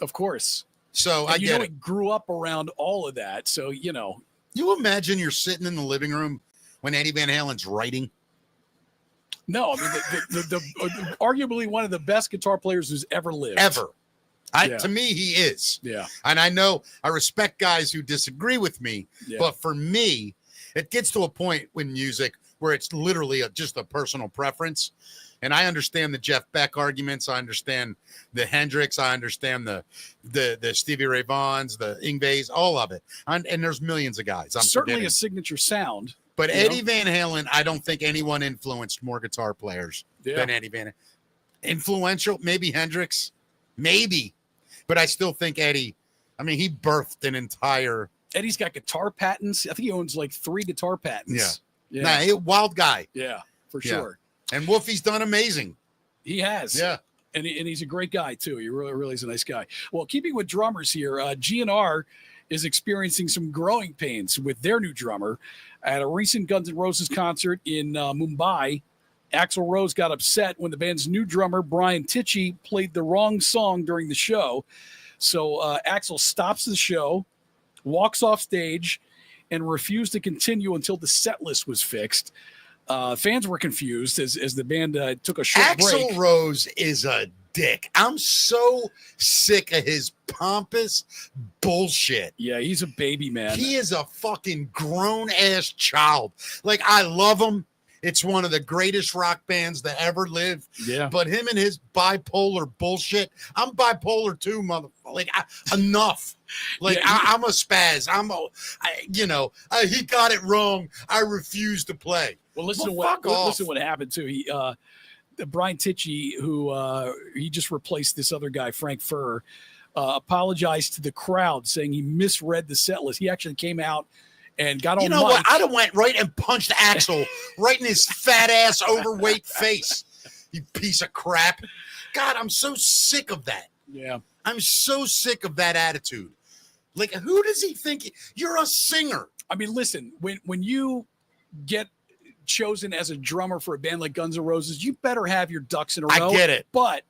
of course. So and he grew up around all of that. So You imagine you're sitting in the living room when Eddie Van Halen's writing? No, I mean, the arguably one of the best guitar players who's ever lived. Ever. To me, he is. Yeah. And I respect guys who disagree with me, but for me, it gets to a point with music where it's literally just a personal preference. And I understand the Jeff Beck arguments. I understand the Hendrix. I understand the Stevie Ray Vaughns, the Yngwies, all of it. And there's millions of guys. I'm certainly forgetting. A signature sound. But Eddie Van Halen, I don't think anyone influenced more guitar players than Eddie Van Halen. Influential, maybe Hendrix, maybe. But I still think Eddie, he birthed an entire... Eddie's got guitar patents. I think he owns like 3 guitar patents. Yeah. Nah, wild guy. Yeah, for sure. And Wolfie's done amazing. He has. Yeah. And he's a great guy, too. He really is a nice guy. Well, keeping with drummers here, GNR is experiencing some growing pains with their new drummer. At a recent Guns N' Roses concert in Mumbai, Axl Rose got upset when the band's new drummer, Brian Tichy, played the wrong song during the show. So Axl stops the show, walks off stage and refused to continue until the set list was fixed. Fans were confused as the band took a short break. Axl Rose is a dick. I'm so sick of his pompous bullshit. Yeah, he's a baby, man. He is a fucking grown-ass child. Like, I love him. It's one of the greatest rock bands that ever lived. Yeah. But him and his bipolar bullshit, I'm bipolar too, motherfucker. Like, enough. Like, Yeah, I'm a spaz. He got it wrong. I refuse to play. Well, listen fuck off. to what happened too. He Brian Tichy, who he just replaced this other guy, Frank Furr, apologized to the crowd, saying he misread the set list. He actually came out and got on. You know mic. what? I'd have went right and punched Axl right in his fat ass, overweight face. You piece of crap. God, I'm so sick of that. Yeah, I'm so sick of that attitude. Like, who does he think? You're a singer. I mean, listen, when you get chosen as a drummer for a band like Guns N' Roses, you better have your ducks in a row. I get it. But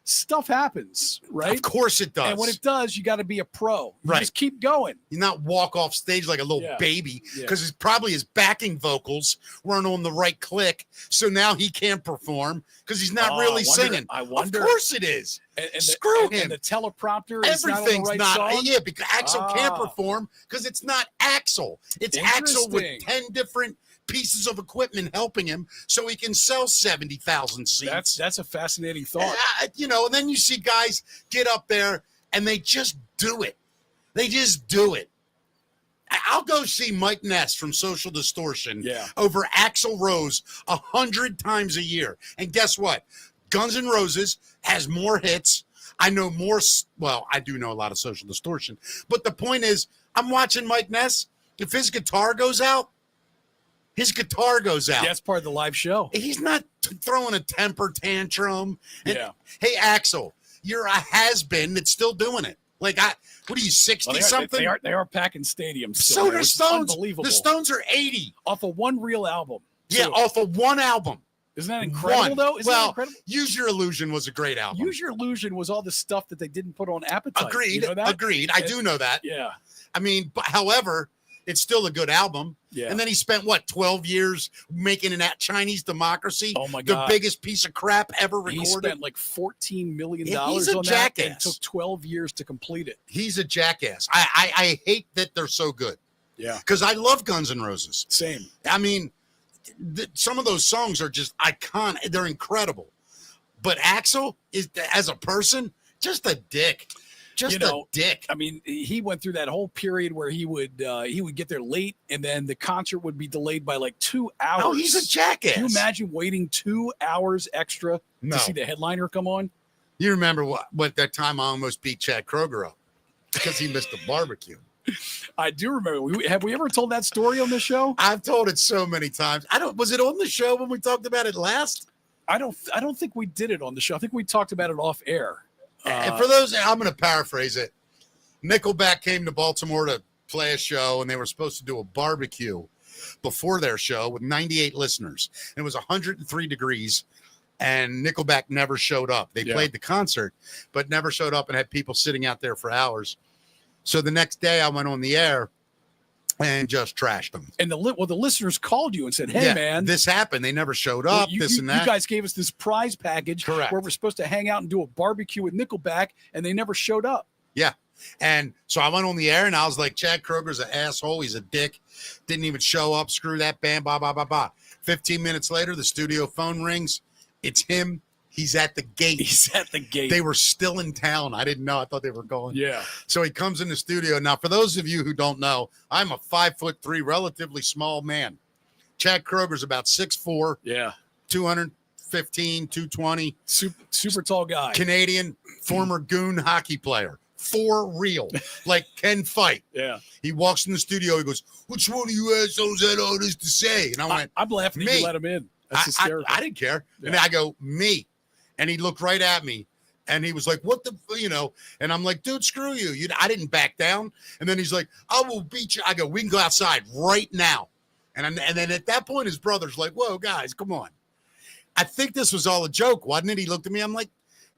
stuff happens, right? Of course it does. And when it does, you got to be a pro. You Right. just keep going. You not walk off stage like a little Yeah. baby Yeah. because it's probably his backing vocals weren't on the right click. So now he can't perform because he's not really singing. I wonder. Of course it is. And Screw him. him. And the teleprompter is Everything's not on the right not. song? Yeah, because Axl can't Ah. perform because it's not Axl. It's Axl with Interesting. 10 different pieces of equipment helping him so he can sell 70,000 seats. That's a fascinating thought. And then you see guys get up there and they just do it. They just do it. I'll go see Mike Ness from Social Distortion over Axl Rose 100 times a year. And guess what? Guns N' Roses has more hits. I know more. Well, I do know a lot of Social Distortion. But the point is, I'm watching Mike Ness. If his guitar goes out, his guitar goes out. That's part of the live show. He's not throwing a temper tantrum. And, Yeah. Hey, Axl, you're a has-been that's still doing it. Like, what are you, 60-something? They are packing stadiums. So they're Stones. Unbelievable. The Stones are 80. Off of one real album. Yeah, So, off of one album. isn't that incredible, though? Isn't that incredible? Use Your Illusion was a great album. Use Your Illusion was all the stuff that they didn't put on Appetite. Agreed. You know that? Agreed. I do know that. Yeah. I mean, but however, it's still a good album. Yeah. And then he spent 12 years making an Chinese Democracy? Oh my God. The biggest piece of crap ever recorded. He spent like $14 million Yeah, he's a on jackass. that and took 12 years to complete it. He's a jackass. I hate that they're so good. Yeah. Because I love Guns N' Roses. Same. I mean, some of those songs are just iconic. They're incredible. But Axl is, as a person, just a dick. Just a dick. I mean, he went through that whole period where he would get there late, and then the concert would be delayed by like 2 hours. Oh, he's a jackass. Can you imagine waiting 2 hours extra No. to see the headliner come on? You remember what that time I almost beat Chad Kroger up because he missed the barbecue. I do remember. Have we ever told that story on this show? I've told it so many times. Was it on the show when we talked about it last? I don't think we did it on the show. I think we talked about it off air. And for those, I'm going to paraphrase it. Nickelback came to Baltimore to play a show, and they were supposed to do a barbecue before their show with 98 listeners. And it was 103 degrees, and Nickelback never showed up. They played the concert, but never showed up and had people sitting out there for hours. So the next day I went on the air and just trashed them. And the listeners called you and said, "Hey, man, this happened. They never showed up. And that. You guys gave us this prize package Correct. where we're supposed to hang out and do a barbecue with Nickelback, and they never showed up." Yeah. And so I went on the air and I was like, Chad Kroger's an asshole. He's a dick. Didn't even show up. Screw that band. Blah, blah, blah, blah. 15 minutes later, the studio phone rings. It's him. He's at the gate. He's at the gate. They were still in town. I didn't know. I thought they were going. Yeah. So he comes in the studio. Now, for those of you who don't know, I'm a 5'3", relatively small man. Chad Kroger's about 6'4". Yeah. 215, 220. Super tall guy. Canadian, former goon hockey player. For real. Like, can fight. Yeah. He walks in the studio. He goes, "Which one of you assholes had all this to say?" And I went, I'm laughing me. you let him in. That's hysterical. I didn't care. Yeah. And I go, "Me." And he looked right at me. And he was like, "What the, And I'm like, "Dude, screw you. I didn't back down." And then he's like, "I will beat you." I go, "We can go outside right now." And then at that point, his brother's like, "Whoa, guys, come on." I think this was all a joke, wasn't it? He looked at me. I'm like,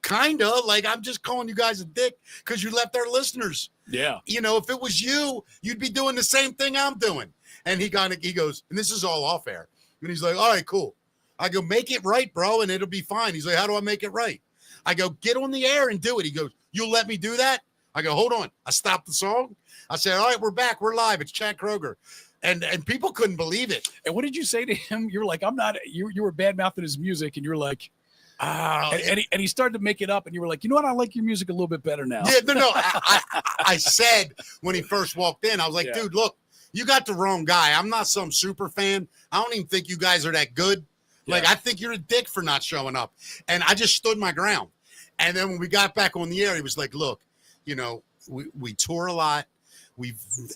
Kind of like I'm just calling you guys a dick because you left our listeners. Yeah. You know, if it was you, you'd be doing the same thing I'm doing. And he goes, and this is all off air. And he's like, all right, cool. I go, make it right, bro, and it'll be fine. He's like, how do I make it right? I go, get on the air and do it. He goes, you'll let me do that? I go, hold on. I stopped the song. I said, all right, we're back. We're live. It's Chad Kroger. And people couldn't believe it. And what did you say to him? You were like, I'm not, you were bad mouthing his music, and you were like, and he started to make it up, and you were like, you know what? I like your music a little bit better now. Yeah, no. I said when he first walked in, I was like, dude, look, you got the wrong guy. I'm not some super fan. I don't even think you guys are that good. Yeah. Like, I think you're a dick for not showing up. And I just stood my ground. And then when we got back on the air, he was like, look, you know, we tour a lot.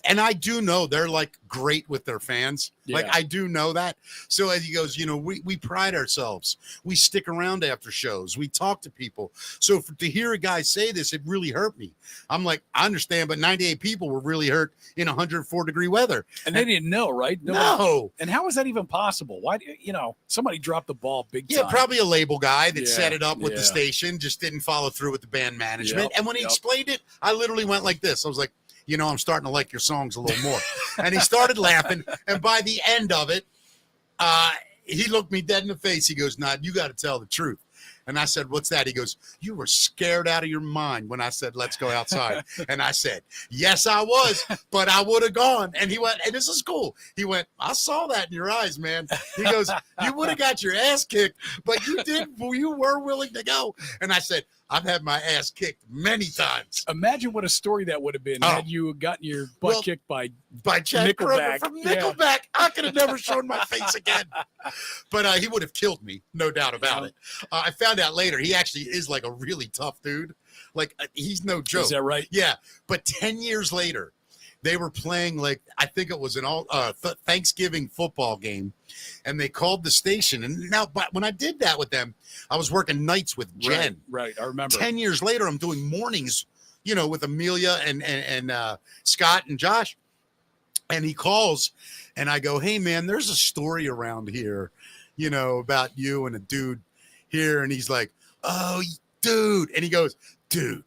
And I do know they're like great with their fans. Yeah. Like I do know that. So as he goes, you know, we pride ourselves. We stick around after shows. We talk to people. So to hear a guy say this, it really hurt me. I'm like, I understand, but 98 people were really hurt in 104-degree weather. And they didn't know, right? No. And how is that even possible? Why, you know, somebody dropped the ball big time. Yeah, probably a label guy that set it up with the station, just didn't follow through with the band management. And when he explained it, I literally went like this. I was like, you know, I'm starting to like your songs a little more. And he started laughing. And by the end of it, he looked me dead in the face. He goes, nah, you got to tell the truth. And I said, what's that? He goes, you were scared out of your mind when I said, let's go outside. And I said, yes, I was, but I would have gone. And he went, and this is cool. He went, I saw that in your eyes, man. He goes, you would have got your ass kicked, but you were willing to go. And I said, I've had my ass kicked many times. Imagine what a story that would have been had you gotten your butt kicked by Chad Nickelback. From Nickelback. Yeah. I could have never shown my face again. But he would have killed me, no doubt about it. I found out later he actually is like a really tough dude. Like he's no joke. Is that right? Yeah. But 10 years later, they were playing like I think it was an Thanksgiving football game, and they called the station. And now, but when I did that with them, I was working nights with Jen. Right. I remember. 10 years later, I'm doing mornings, you know, with Amelia and Scott and Josh. And he calls, and I go, "Hey man, there's a story around here, you know, about you and a dude here." And he's like, "Oh, dude," and he goes, "Dude,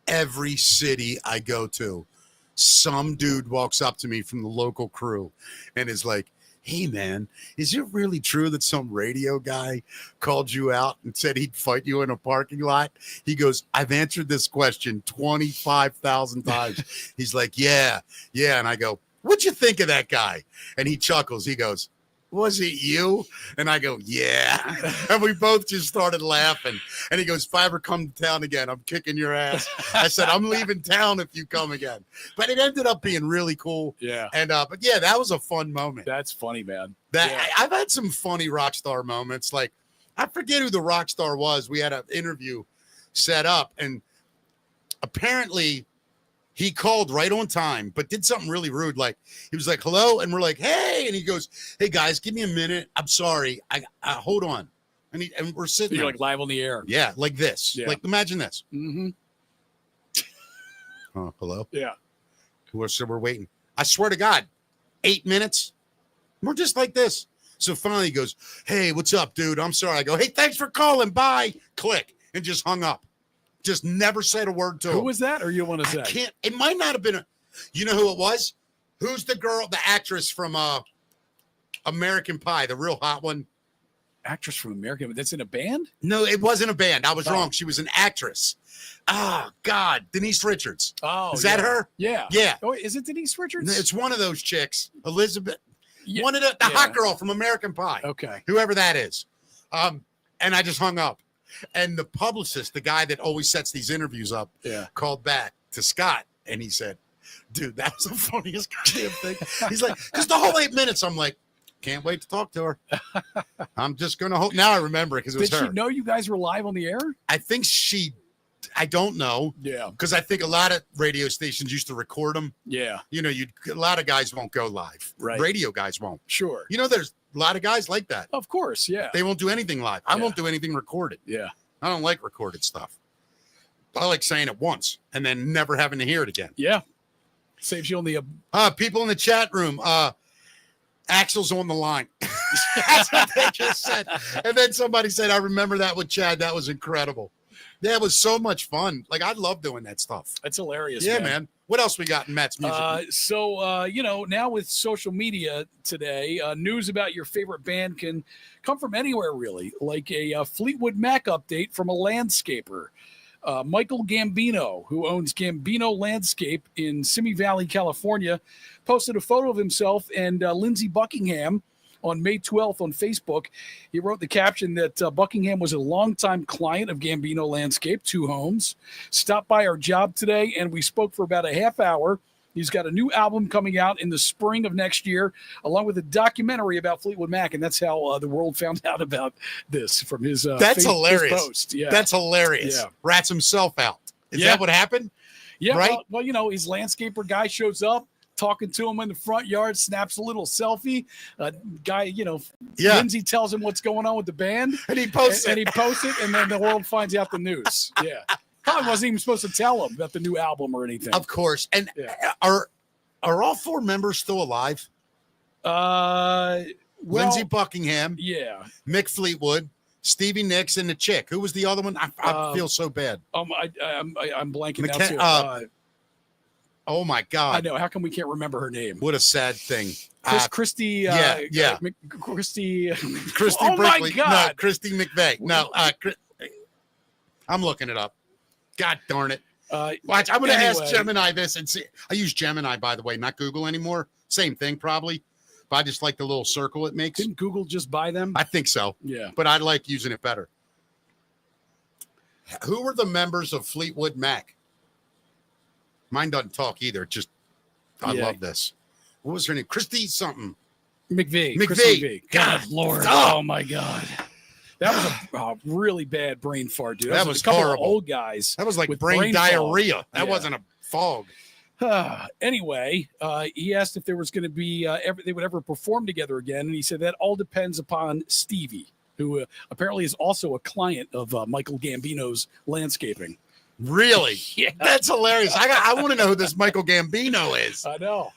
every city I go to, some dude walks up to me from the local crew and is like, hey man, is it really true that some radio guy called you out and said he'd fight you in a parking lot?" He goes, "I've answered this question 25,000 times." He's like, yeah. And I go, "What'd you think of that guy?" And he chuckles. He goes, "Was it you?" And I go, "Yeah." And we both just started laughing. And he goes, "If I ever come to town again, I'm kicking your ass." I said, "I'm leaving town if you come again." But it ended up being really cool. Yeah. And but yeah, that was a fun moment. That's funny, man. I've had some funny rock star moments. Like I forget who the rock star was. We had an interview set up, and apparently he called right on time, but did something really rude. Like he was like, "Hello," and we're like, "Hey," and he goes, "Hey guys, give me a minute. I'm sorry. I hold on." And we're sitting You're there. like live on the air. Yeah, like this. Yeah. Like imagine this. Mm-hmm. Oh, hello. Yeah. So we're waiting. I swear to God, 8 minutes. We're just like this. So finally he goes, "Hey, what's up, dude? I'm sorry." I go, "Hey, thanks for calling. Bye." Click, and just hung up. Just never said a word to him. Who was that, or you want to say? I can't. It might not have been. You know who it was? Who's the girl, the actress from American Pie, the real hot one? Actress from American. That's in a band? No, it wasn't a band. I was wrong. She was an actress. Oh God, Denise Richards. Oh, is that her? Yeah. Yeah. Oh, is it Denise Richards? It's one of those chicks, Elizabeth. Yeah. One of the hot girl from American Pie. Okay. Whoever that is. And I just hung up. And the publicist, the guy that always sets these interviews up, called back to Scott, and he said, "Dude, that was the funniest goddamn thing." He's like, because the whole 8 minutes, I'm like, can't wait to talk to her. I'm just going to hope. Now I remember it because it was her. Did she know you guys were live on the air? I think I don't know. Yeah. Because I think a lot of radio stations used to record them. Yeah. You know, a lot of guys won't go live. Right. Radio guys won't. Sure. You know, there's a lot of guys like that. Of course, yeah. They won't do anything live. I won't do anything recorded. Yeah. I don't like recorded stuff. I like saying it once and then never having to hear it again. Yeah. Saves you on the... People in the chat room, Axel's on the line. That's what they just said. And then somebody said, "I remember that with Chad. That was incredible." Yeah, it was so much fun. Like, I love doing that stuff. That's hilarious. Yeah, man. What else we got in Matt's music? Now with social media today, news about your favorite band can come from anywhere, really, like a Fleetwood Mac update from a landscaper. Michael Gambino, who owns Gambino Landscape in Simi Valley, California, posted a photo of himself and Lindsey Buckingham on May 12th on Facebook. He wrote the caption that Buckingham was a longtime client of Gambino Landscape, 2 homes, stopped by our job today, and we spoke for about a half hour. He's got a new album coming out in the spring of next year, along with a documentary about Fleetwood Mac, and that's how the world found out about this from his That's hilarious. his post. Yeah, That's hilarious. Yeah. Rats himself out. Is Yeah. that what happened? yeah. right? Well, his landscaper guy shows up, talking to him in the front yard, snaps a little selfie. Guy, Yeah. Lindsay tells him what's going on with the band, And he posts and it. he posts it, and then the world finds out the news. Yeah, probably wasn't even supposed to tell him about the new album or anything. Of course. And Yeah. are all 4 members still alive? Lindsey Buckingham, Yeah. Mick Fleetwood, Stevie Nicks, and the chick. Who was the other one? I feel so bad. I'm blanking now McKen- too. Oh my I God. know. How come we can't remember her name? What a sad thing. Christy. yeah. Christy. Christy Oh my Brinkley. God. No, Christy McVeigh. No, I'm looking it up. God darn it. Watch, I'm going to ask Anyway. Gemini this and see. I use Gemini, by the way, not Google anymore. Same thing, probably. But I just like the little circle it makes. Didn't Google just buy them? I think so, Yeah. but I like using it better. Who were the members of Fleetwood Mac? Mine doesn't talk either. I Yeah. love this. What was her name? Christy something. McVeigh. McVeigh. Christy McVeigh. God. God, Lord. Oh. Oh my God. That was a really bad brain fart, dude. That was a couple horrible. of old guys. That was like With brain brain fog. diarrhea. That Yeah. wasn't a fog. Anyway, he asked if there was going to be they would ever perform together again, and he said that all depends upon Stevie, who apparently is also a client of Michael Gambino's landscaping. Really? Yeah. That's hilarious. I want to know who this Michael Gambino is. I know.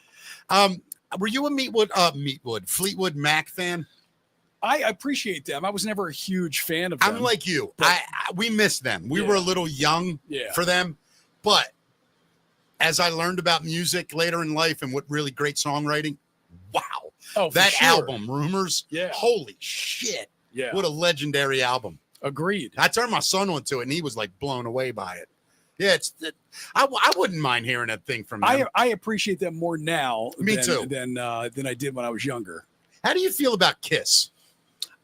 Were you a Fleetwood Mac fan? I appreciate them. I was never a huge fan of them. I'm like you. But- We missed them. We Yeah. were a little young Yeah. for them, but as I learned about music later in life and what really great songwriting, wow. Oh, for That sure. album, Rumors, Yeah. holy shit. Yeah. What a legendary album. Agreed. I turned my son onto it and he was like blown away by it. Yeah, I wouldn't mind hearing a thing from them. I appreciate them more now Me than, too. than I did when I was younger. How do you feel about Kiss?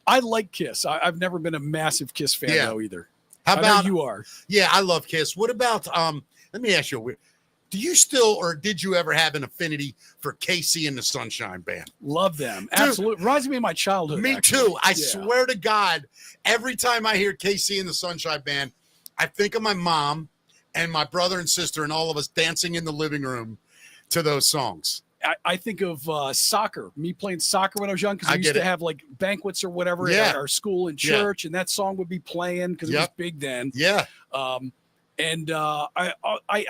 I like Kiss. I've never been a massive Kiss fan Yeah. though either. How I know about you are? Yeah, I love Kiss. What about let me ask you, do you still or did you ever have an affinity for KC and the Sunshine Band? Love them. Dude, Absolutely. Reminds me of my childhood. Me actually. too. I Yeah. swear to God, every time I hear KC and the Sunshine Band, I think of my mom and my brother and sister and all of us dancing in the living room to those songs. I think of soccer, me playing soccer when I was young, because I we used get to it. have like banquets or whatever Yeah. at our school and Yeah. church, and that song would be playing because it was Yep. big then. Yeah. I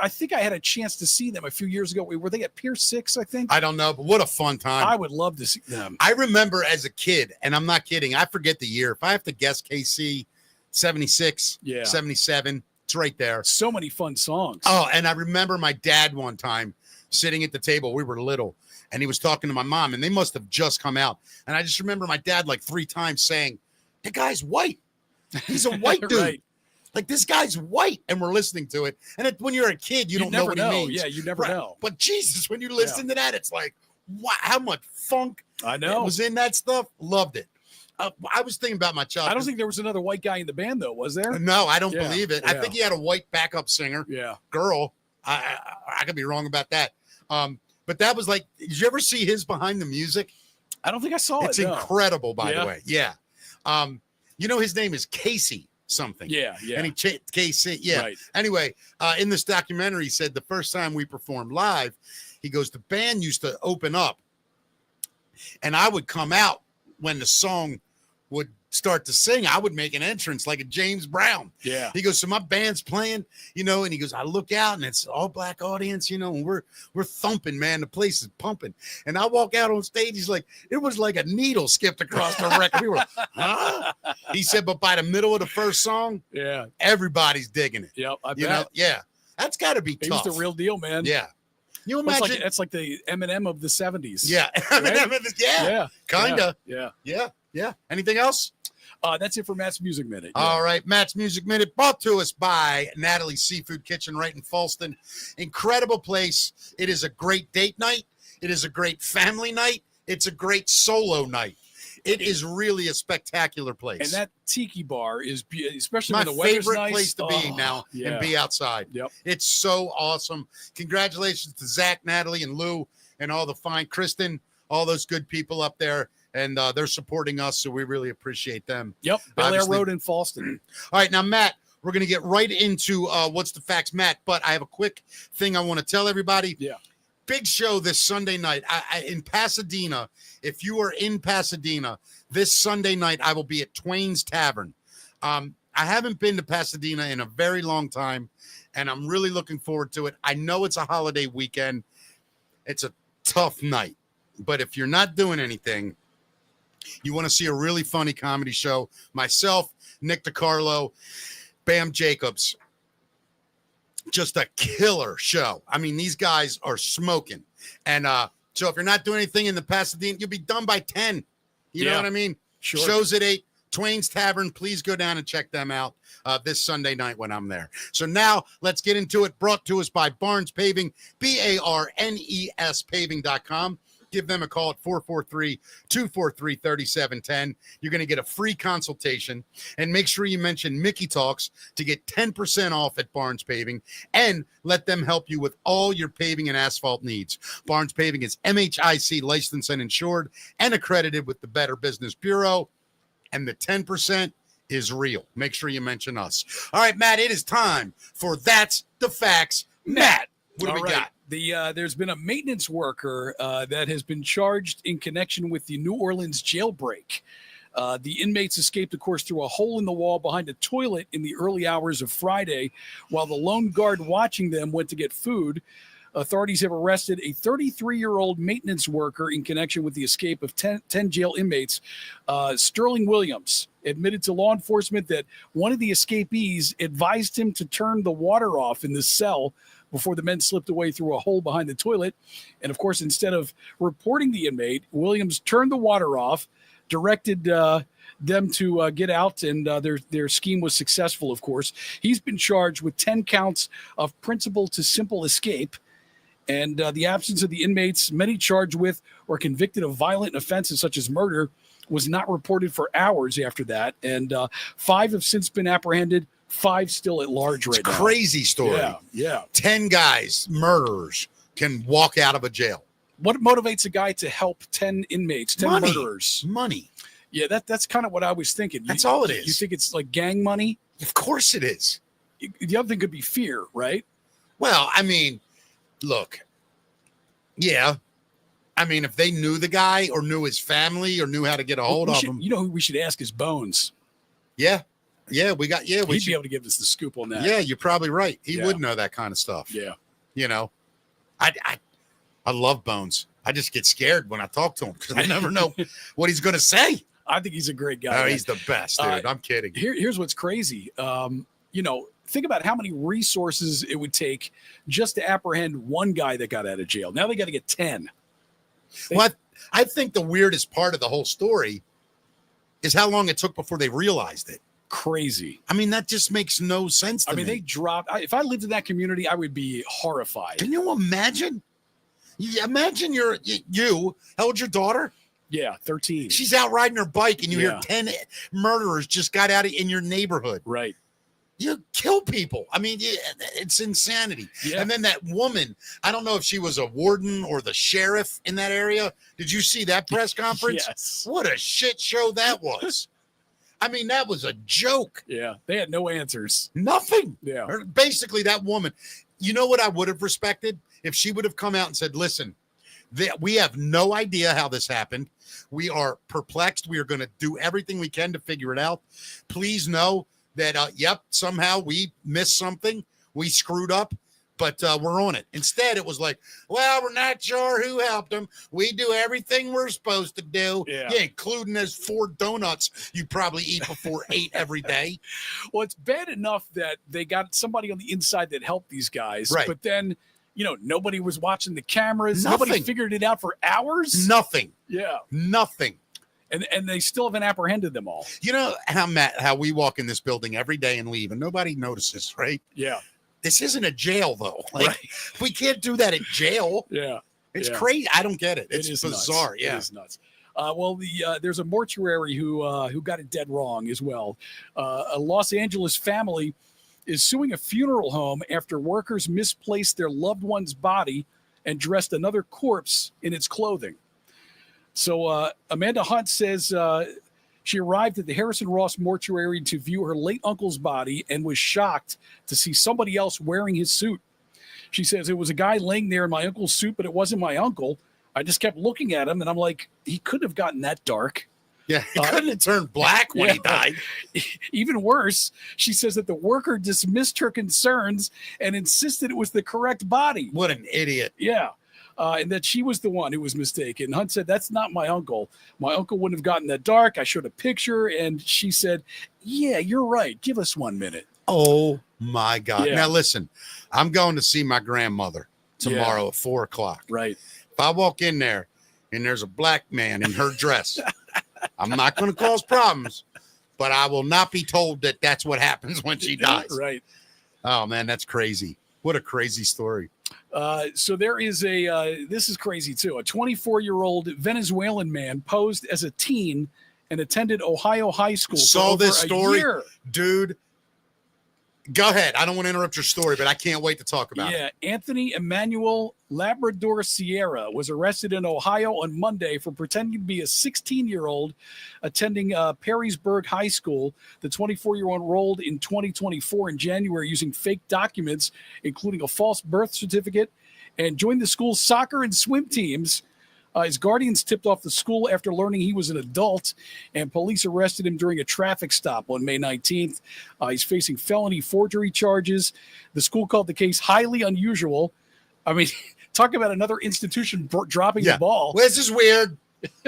think I had a chance to see them a few years ago. Were they at Pier 6, I think? I don't know, but what a fun time. I would love to see them. I remember as a kid, and I'm not kidding, I forget the year. If I have to guess KC, 76, Yeah. 77, it's right there. So many fun songs. Oh, and I remember my dad one time sitting at the table. We were little, and he was talking to my mom, and they must have just come out. And I just remember my dad like 3 times saying, "The guy's white. He's a white dude. Right. Like this guy's white." And we're listening to it. And when you're a kid, you don't know never what he means. Yeah, you never Right. know. But Jesus, when you listen to that, it's like, wow, how much funk I know. was in that stuff. Loved it. I was thinking about my child. I don't think there was another white guy in the band, though, was there? No, I don't Yeah, believe it. I yeah. think he had a white backup singer. Yeah. Girl. I could be wrong about that. But that was like, did you ever see his behind the music? I don't think I saw It's it. no. incredible, by Yeah. the way. Yeah. His name is Casey something. Yeah, yeah. And Casey. Yeah. Right. Anyway, in this documentary, he said the first time we performed live, he goes, the band used to open up and I would come out when the song would start to sing, I would make an entrance like a James Brown. Yeah. He goes, so my band's playing, and he goes, I look out and it's all black audience, and we're thumping, man. The place is pumping. And I walk out on stage. He's like, it was like a needle skipped across the record. We were like, huh? He said, but by the middle of the first song, everybody's digging it. Yep. I bet. Yeah. That's got to be tough. He's the real deal, man. Yeah. You imagine that's like the Eminem of the 70s. Yeah. Right? Yeah. Kinda. Yeah. Anything else? That's it for Matt's Music Minute. All right. Matt's Music Minute brought to us by Natalie's Seafood Kitchen right in Falston. Incredible place. It is a great date night. It is a great family night. It's a great solo night. It is really a spectacular place. And that tiki bar is, especially my when the weather's favorite nice. place to be now and be outside. Yep. It's so awesome. Congratulations to Zach, Natalie, and Lou, and all the fine Kristen, all those good people up there. And they're supporting us, so we really appreciate them. Yep. Bel Air Road in Falston. All right, now, Matt, we're going to get right into What's the Facts, Matt, but I have a quick thing I want to tell everybody. Yeah. Big show this Sunday night in Pasadena. If you are in Pasadena this Sunday night, I will be at Twain's Tavern. I haven't been to Pasadena in a very long time, and I'm really looking forward to it. I know it's a holiday weekend. It's a tough night, but if you're not doing anything, you want to see a really funny comedy show, myself, Nick DiCarlo, Bam Jacobs, just a killer show. I mean, these guys are smoking. And so if you're not doing anything in the Pasadena, you'll be done by 10. You know what I mean? Sure. Shows at 8. Twain's Tavern. Please go down and check them out this Sunday night when I'm there. So now let's get into it. Brought to us by Barnes Paving, BARNES paving.com. Give them a call at 443-243-3710. You're going to get a free consultation, and make sure you mention Mickey Talks to get 10% off at Barnes Paving, and let them help you with all your paving and asphalt needs. Barnes Paving is MHIC licensed and insured and accredited with the Better Business Bureau, and the 10% is real. Make sure you mention us. All right, Matt, it is time for That's the Facts. Matt, what do we got? There's been a maintenance worker that has been charged in connection with the New Orleans jailbreak. The inmates escaped, of course, through a hole in the wall behind a toilet in the early hours of Friday, while the lone guard watching them went to get food. Authorities have arrested a 33-year-old maintenance worker in connection with the escape of 10 jail inmates. Sterling Williams admitted to law enforcement that one of the escapees advised him to turn the water off in the cell before the men slipped away through a hole behind the toilet. And, of course, instead of reporting the inmate, Williams turned the water off, directed them to get out, and their scheme was successful, of course. He's been charged with 10 counts of principal to simple escape. And the absence of the inmates, many charged with or convicted of violent offenses such as murder, was not reported for hours after that. And 5 have since been apprehended. 5 still at large right now. It's a crazy story. Yeah. 10 guys, murderers, can walk out of a jail. What motivates a guy to help 10 inmates, 10 murderers? Money. Yeah, that's kind of what I was thinking. That's all it is. You think it's like gang money? Of course it is. The other thing could be fear, right? Well, I mean, look. Yeah. I mean, if they knew the guy or knew his family or knew how to get a hold of him. You know who we should ask is Bones. Yeah. Yeah, we should be able to give us the scoop on that. Yeah, you're probably right. He would know that kind of stuff. Yeah. You know, I love Bones. I just get scared when I talk to him because I never know what he's going to say. I think he's a great guy. Oh, he's the best, dude. I'm kidding. Here's what's crazy. Think about how many resources it would take just to apprehend one guy that got out of jail. Now they got to get 10. Well, I think the weirdest part of the whole story is how long it took before they realized it. Crazy. I mean, that just makes no sense to me. They dropped. If I lived in that community, I would be horrified. Can you imagine? Imagine you. How old's your daughter? Yeah, 13. She's out riding her bike, and you hear 10 murderers just got out in your neighborhood. Right. You kill people. I mean, it's insanity. Yeah. And then that woman, I don't know if she was a warden or the sheriff in that area. Did you see that press conference? Yes. What a shit show that was. I mean, that was a joke. Yeah. They had no answers. Nothing. Yeah. Basically, that woman, you know what I would have respected? If she would have come out and said, listen, We have no idea how this happened. We are perplexed. We are going to do everything we can to figure it out. Please know that, yep, somehow we missed something. We screwed up, but we're on it. Instead, it was like, well, we're not sure who helped them. We do everything we're supposed to do, including those 4 donuts you probably eat before 8 every day. Well, it's bad enough that they got somebody on the inside that helped these guys, right. But then, nobody was watching the cameras. Nothing. Nobody figured it out for hours. Nothing. Yeah. Nothing. And they still haven't apprehended them all. You know how we walk in this building every day and leave and nobody notices, right? Yeah. This isn't a jail, though. Like, right. We can't do that at jail. Yeah. It's crazy. I don't get it. It's bizarre. Nuts. Yeah. It is nuts. Well, there's a mortuary who got it dead wrong as well. A Los Angeles family is suing a funeral home after workers misplaced their loved one's body and dressed another corpse in its clothing. So Amanda Hunt says she arrived at the Harrison Ross mortuary to view her late uncle's body and was shocked to see somebody else wearing his suit. She says, it was a guy laying there in my uncle's suit, but it wasn't my uncle. I just kept looking at him, and I'm like, he couldn't have gotten that dark. Yeah, he couldn't have turned black when he died. Even worse, she says that the worker dismissed her concerns and insisted it was the correct body. What an idiot. Yeah. And that she was the one who was mistaken. Hunt said, that's not my uncle. My uncle wouldn't have gotten that dark. I showed a picture, and she said, yeah, you're right. Give us 1 minute. Oh, my God. Yeah. Now, listen, I'm going to see my grandmother tomorrow at 4:00. Right. If I walk in there and there's a black man in her dress, I'm not going to cause problems, but I will not be told that that's what happens when she dies. Right. Oh, man, that's crazy. What a crazy story. So there is this is crazy too. A 24-year-old Venezuelan man posed as a teen and attended Ohio high school. Saw for this over story, a year. Dude. Go ahead. I don't want to interrupt your story, but I can't wait to talk about it. Yeah, Anthony Emmanuel Labrador Sierra was arrested in Ohio on Monday for pretending to be a 16-year-old attending Perrysburg High School. The 24-year-old enrolled in 2024 in January using fake documents, including a false birth certificate, and joined the school's soccer and swim teams. His guardians tipped off the school after learning he was an adult, and police arrested him during a traffic stop on May 19th. He's facing felony forgery charges. The school called the case highly unusual. I mean, talk about another institution dropping the ball. Well, this is weird.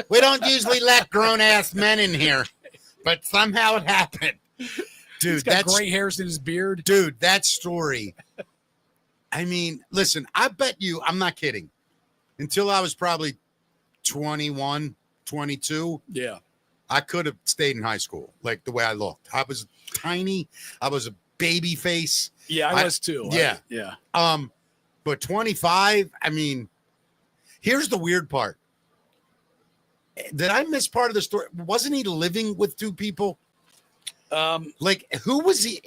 We don't usually let grown-ass men in here, but somehow it happened. Dude, he's got gray hairs in his beard. Dude, that story. I mean, listen, I bet you, I'm not kidding, until I was probably 21, 22. Yeah. I could have stayed in high school, like the way I looked. I was tiny. I was a baby face. Yeah, I was too. Yeah. Yeah. But 25, I mean, here's the weird part. Did I miss part of the story? Wasn't he living with 2 people? Like, who was he?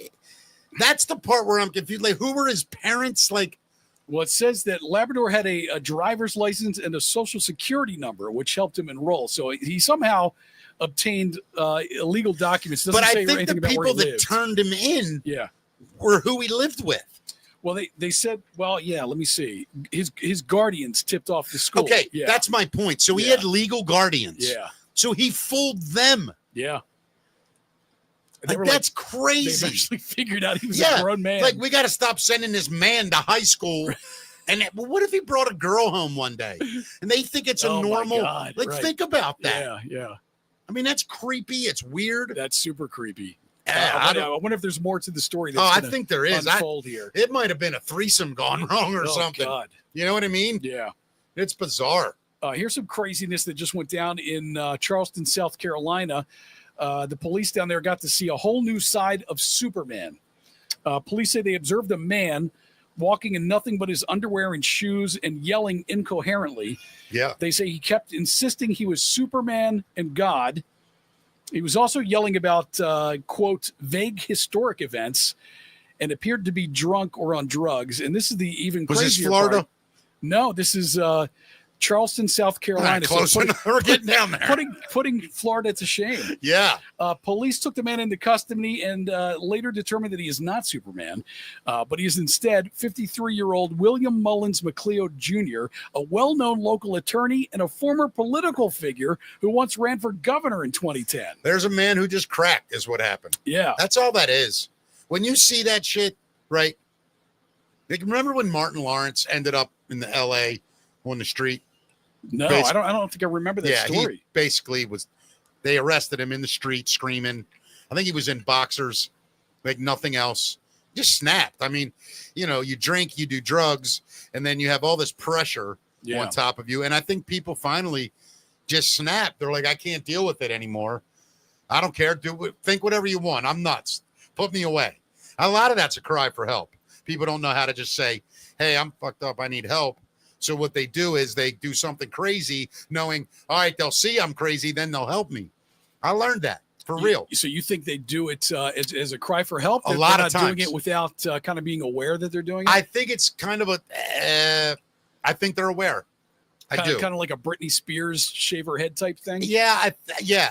That's the part where I'm confused. Like, who were his parents? Like, well, it says that Labrador had a driver's license and a social security number, which helped him enroll. So he somehow obtained illegal documents. But I think the people that turned him in were who he lived with. Well, they said, well, yeah, let me see. His guardians tipped off the school. Okay, that's my point. So he had legal guardians. Yeah. So he fooled them. Yeah. Like, that's crazy. They eventually figured out he was a grown man. Like, we got to stop sending this man to high school. And what if he brought a girl home one day and they think it's a normal? God, think about that. Yeah, yeah. I mean, that's creepy. It's weird. That's super creepy. I wonder if there's more to the story. I think there is. Here. It might have been a threesome gone wrong or something. God. You know what I mean? Yeah. It's bizarre. Here's some craziness that just went down in Charleston, South Carolina. The police down there got to see a whole new side of Superman. Police say they observed a man walking in nothing but his underwear and shoes and yelling incoherently. Yeah. They say he kept insisting he was Superman and God. He was also yelling about, quote, vague historic events and appeared to be drunk or on drugs. And this is the even crazier Was this Florida? part. No, this is Charleston, South Carolina. Close enough. We're getting down there. Putting Florida to shame. Yeah. Police took the man into custody and later determined that he is not Superman, but he is instead 53-year-old William Mullins McLeod Jr., a well-known local attorney and a former political figure who once ran for governor in 2010. There's a man who just cracked is what happened. Yeah. That's all that is. When you see that shit, right? Like, remember when Martin Lawrence ended up in the LA on the street? No, I don't think I remember that story. He basically they arrested him in the street screaming. I think he was in boxers, like nothing else. Just snapped. I mean, you drink, you do drugs, and then you have all this pressure on top of you. And I think people finally just snap. They're like, I can't deal with it anymore. I don't care. Think whatever you want. I'm nuts. Put me away. A lot of that's a cry for help. People don't know how to just say, hey, I'm fucked up. I need help. So what they do is they do something crazy, knowing, all right, they'll see I'm crazy, then they'll help me. I learned that for real. So you think they do it as a cry for help? A lot of times. Doing it without kind of being aware that they're doing it? I think it's kind of I think they're aware. I do. Kind of like a Britney Spears shave her head type thing? Yeah.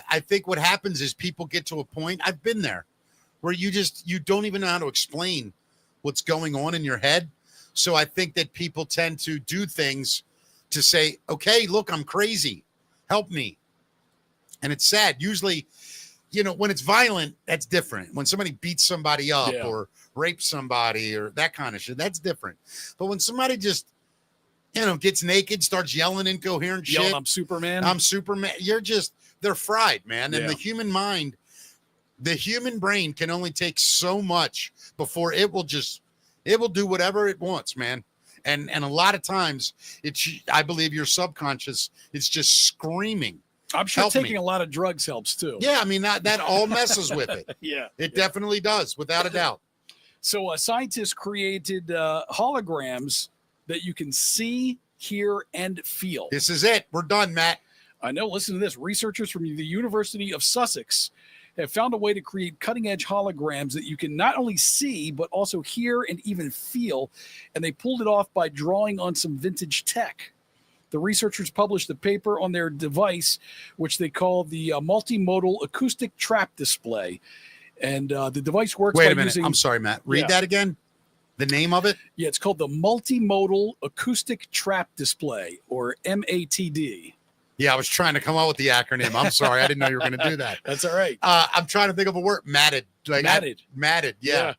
I think what happens is people get to a point, I've been there, where you don't even know how to explain what's going on in your head. So I think that people tend to do things to say, okay, look, I'm crazy. Help me. And it's sad. Usually, when it's violent, that's different. When somebody beats somebody up or rapes somebody or that kind of shit, that's different. But when somebody just, gets naked, starts yelling incoherent shit. I'm Superman. They're fried, man. And the human mind, the human brain can only take so much before it will do whatever it wants, man. And a lot of times I believe your subconscious is just screaming. I'm sure taking a lot of drugs helps too. Yeah. I mean, that all messes with it. It definitely does, without a doubt. So scientists created holograms that you can see, hear, and feel. This is it. We're done, Matt. I know. Listen to this. Researchers from the University of Sussex have found a way to create cutting-edge holograms that you can not only see, but also hear and even feel. And they pulled it off by drawing on some vintage tech. The researchers published a paper on their device, which they call the multimodal acoustic trap display. And the device works by using... I'm sorry, Matt. Read that again. The name of it? Yeah, it's called the multimodal acoustic trap display, or MATD. Yeah, I was trying to come up with the acronym. I'm sorry. I didn't know you were going to do that. That's all right. I'm trying to think of a word. Matted. Matted, yeah.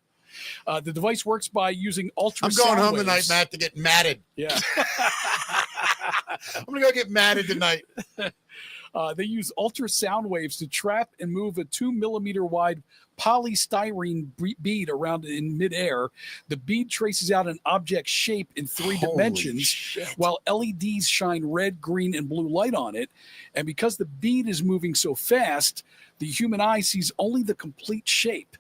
The device works by using ultrasound I'm going home waves. tonight, Matt, to get matted. Yeah. I'm going to go get matted tonight. They use ultrasound waves to trap and move a 2 millimeter wide polystyrene bead around in midair. The bead traces out an object's shape in 3 dimensions, while LEDs shine red, green, and blue light on it. And because the bead is moving so fast, the human eye sees only the complete shape.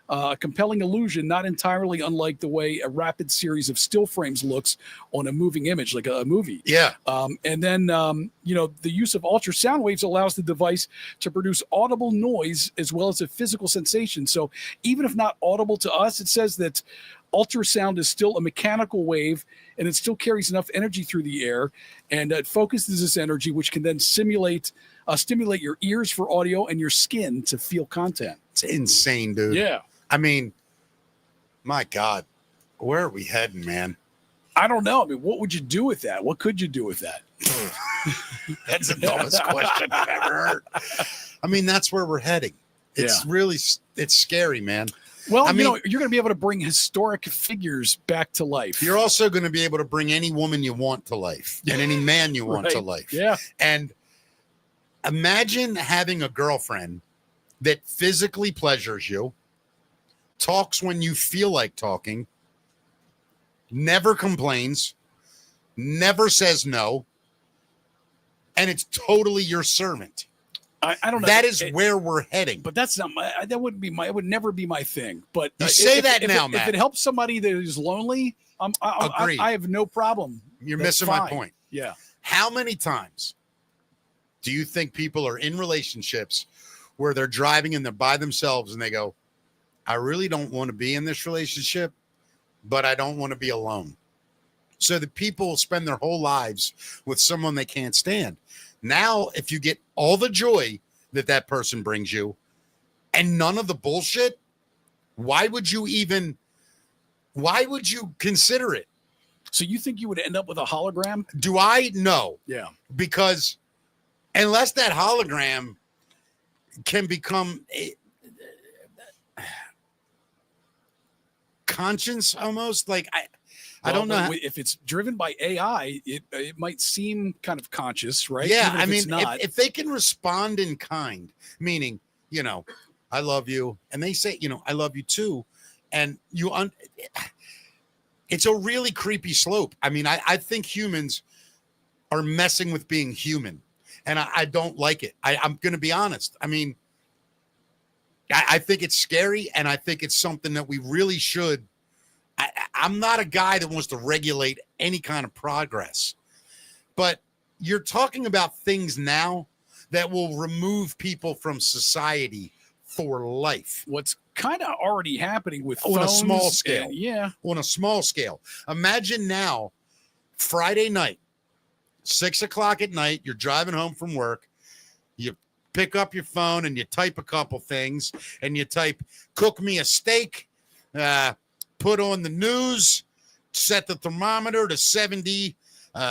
A compelling illusion, not entirely unlike the way a rapid series of still frames looks on a moving image, like a movie. Yeah. And then, the use of ultrasound waves allows the device to produce audible noise as well as a physical sensation. So even if not audible to us, it says that ultrasound is still a mechanical wave, and it still carries enough energy through the air, and it focuses this energy, which can then stimulate your ears for audio and your skin to feel content. It's insane, dude. Yeah. I mean, my God, where are we heading, man? I don't know. I mean, what would you do with that? What could you do with that? That's the dumbest question I've ever heard. I mean, that's where we're heading. It's really, it's scary, man. Well, you're going to be able to bring historic figures back to life. You're also going to be able to bring any woman you want to life and any man you want to life. Yeah. And imagine having a girlfriend that physically pleasures you, talks when you feel like talking, never complains, never says no, and it's totally your servant. I don't know. That is where we're heading. But that's not it would never be my thing. But you say that now, Matt. If it helps somebody that is lonely, I have no problem. You're missing my point. Yeah. How many times do you think people are in relationships where they're driving and they're by themselves and they go, I really don't want to be in this relationship, but I don't want to be alone. so that people spend their whole lives with someone they can't stand. Now, if you get all the joy that person brings you and none of the bullshit, why would you consider it? So you think you would end up with a hologram? Do I? No. Yeah. Because unless that hologram can become conscious almost, like I don't know. If it's driven by AI, it might seem kind of conscious, right? Yeah, I mean, if they can respond in kind, meaning, I love you, and they say, I love you too, and it's a really creepy slope. I mean, I think humans are messing with being human, and I don't like it. I'm going to be honest. I mean, I think it's scary, and I think it's something that we really should. I'm not a guy that wants to regulate any kind of progress, but you're talking about things now that will remove people from society for life. What's kind of already happening with on phones a small scale. On a small scale. Imagine now, Friday night, 6:00 at night, you're driving home from work. You pick up your phone and you type a couple things, and you type, cook me a steak, put on the news, set the thermometer to 70,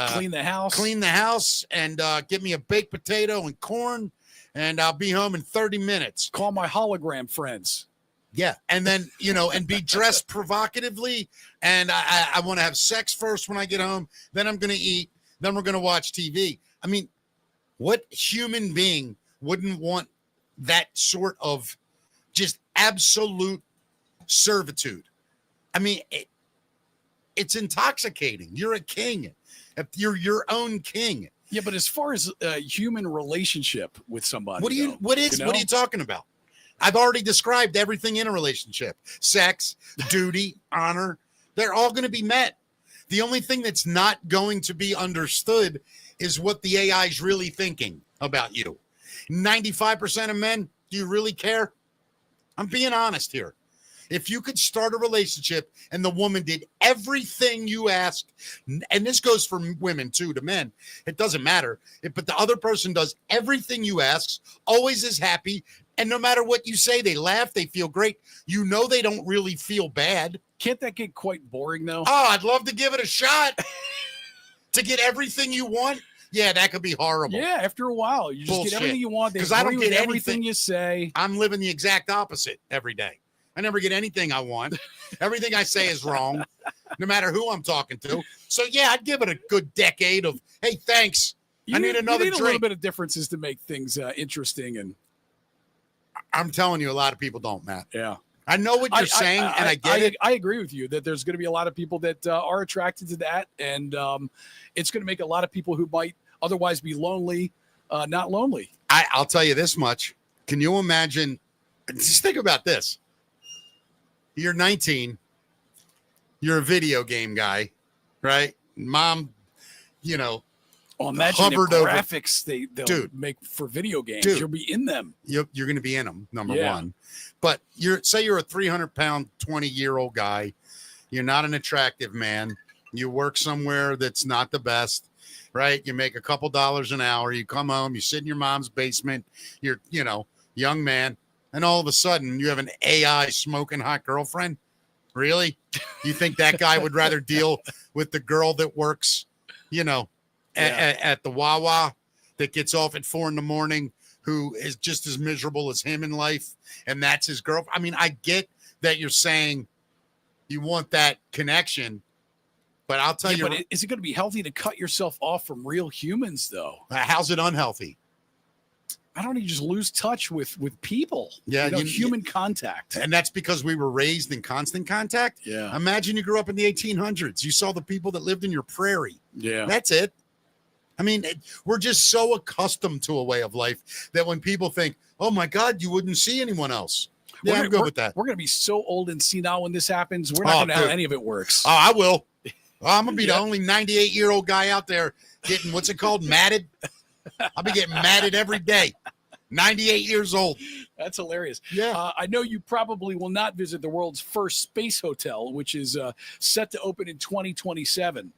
clean the house, and get me a baked potato and corn, and I'll be home in 30 minutes. Call my hologram friends. Yeah. And then, and be dressed provocatively. And I want to have sex first when I get home. Then I'm going to eat. Then we're going to watch TV. I mean, what human being wouldn't want that sort of just absolute servitude? I mean, it's intoxicating. You're a king. You're your own king. Yeah, but as far as a human relationship with somebody, what are you talking about? I've already described everything in a relationship: sex, duty, honor. They're all going to be met. The only thing that's not going to be understood is what the AI is really thinking about you. 95% of men, do you really care? I'm being honest here. If you could start a relationship and the woman did everything you asked, and this goes for women too, to men, it doesn't matter. But the other person does everything you ask, always is happy, and no matter what you say, they laugh, they feel great. They don't really feel bad. Can't that get quite boring though? Oh, I'd love to give it a shot. To get everything you want? Yeah, that could be horrible. Yeah, after a while, you just get everything you want. Because I don't get everything you say. I'm living the exact opposite every day. I never get anything I want. Everything I say is wrong, no matter who I'm talking to. So, yeah, I'd give it a good decade of, hey, thanks. I need another drink. A little bit of differences to make things interesting. And I'm telling you, a lot of people don't, Matt. Yeah. I know what you're saying, and I get it. I agree with you that there's going to be a lot of people that are attracted to that, and it's going to make a lot of people who might otherwise be lonely not lonely. I'll tell you this much. Can you imagine? Just think about this. You're 19. You're a video game guy, right? Mom, imagine the graphics they'll make for video games. Dude, you'll be in them. You're going to be in them, number one. But you're a 300-pound, 20-year-old guy. You're not an attractive man. You work somewhere that's not the best, right? You make a couple dollars an hour. You come home. You sit in your mom's basement. You're, young man. And all of a sudden, you have an AI smoking hot girlfriend. Really? You think that guy would rather deal with the girl that works, at the Wawa, that gets off at 4 a.m, who is just as miserable as him in life, and that's his girl? I mean, I get that you're saying you want that connection, but I'll tell you. But is it going to be healthy to cut yourself off from real humans, though? How's it unhealthy? I don't know. You just lose touch with people. Yeah. Human contact. And that's because we were raised in constant contact. Yeah. Imagine you grew up in the 1800s. You saw the people that lived in your prairie. Yeah. That's it. I mean, we're just so accustomed to a way of life that when people think, oh, my God, you wouldn't see anyone else. Yeah, I'm good with that. We're going to be so old and senile when this happens. We're not going to know how any of it works. Oh, I will. I'm going to be the only 98-year-old guy out there getting, what's it called, matted? I'll be getting matted every day. 98 years old. That's hilarious. Yeah. I know you probably will not visit the world's first space hotel, which is set to open in 2027.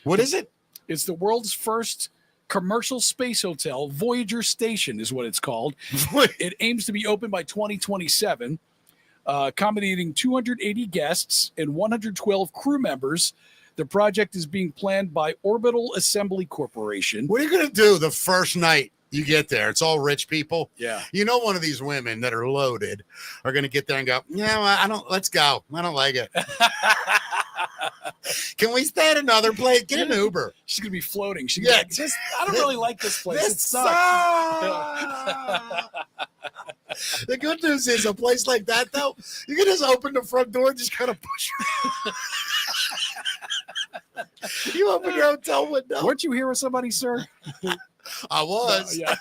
What is it? It's the world's first commercial space hotel. Voyager Station is what it's called. It aims to be open by 2027, accommodating 280 guests and 112 crew members. The project is being planned by Orbital Assembly Corporation. What are you going to do the first night you get there? It's all rich people. Yeah. You know, one of these women that are loaded are going to get there and go, yeah, I don't, let's go. I don't like it. Can we stay at another place? Get an Uber. She's going to be floating. She's Yeah. like, I don't really like this place. This It sucks. The good news is a place like that, though, you can just open the front door and just kind of push You open your hotel window. Weren't you here with somebody, sir? I was. Yeah.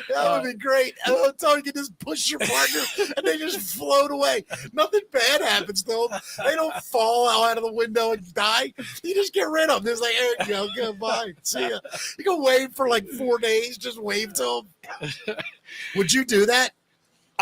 That would be great. A hotel, you can just push your partner and they just float away. Nothing bad happens to them. They don't fall out of the window and die. You just get rid of them. It's like, there you go. Goodbye. See ya. You can wave for like 4 days. Just wave to them. Would you do that?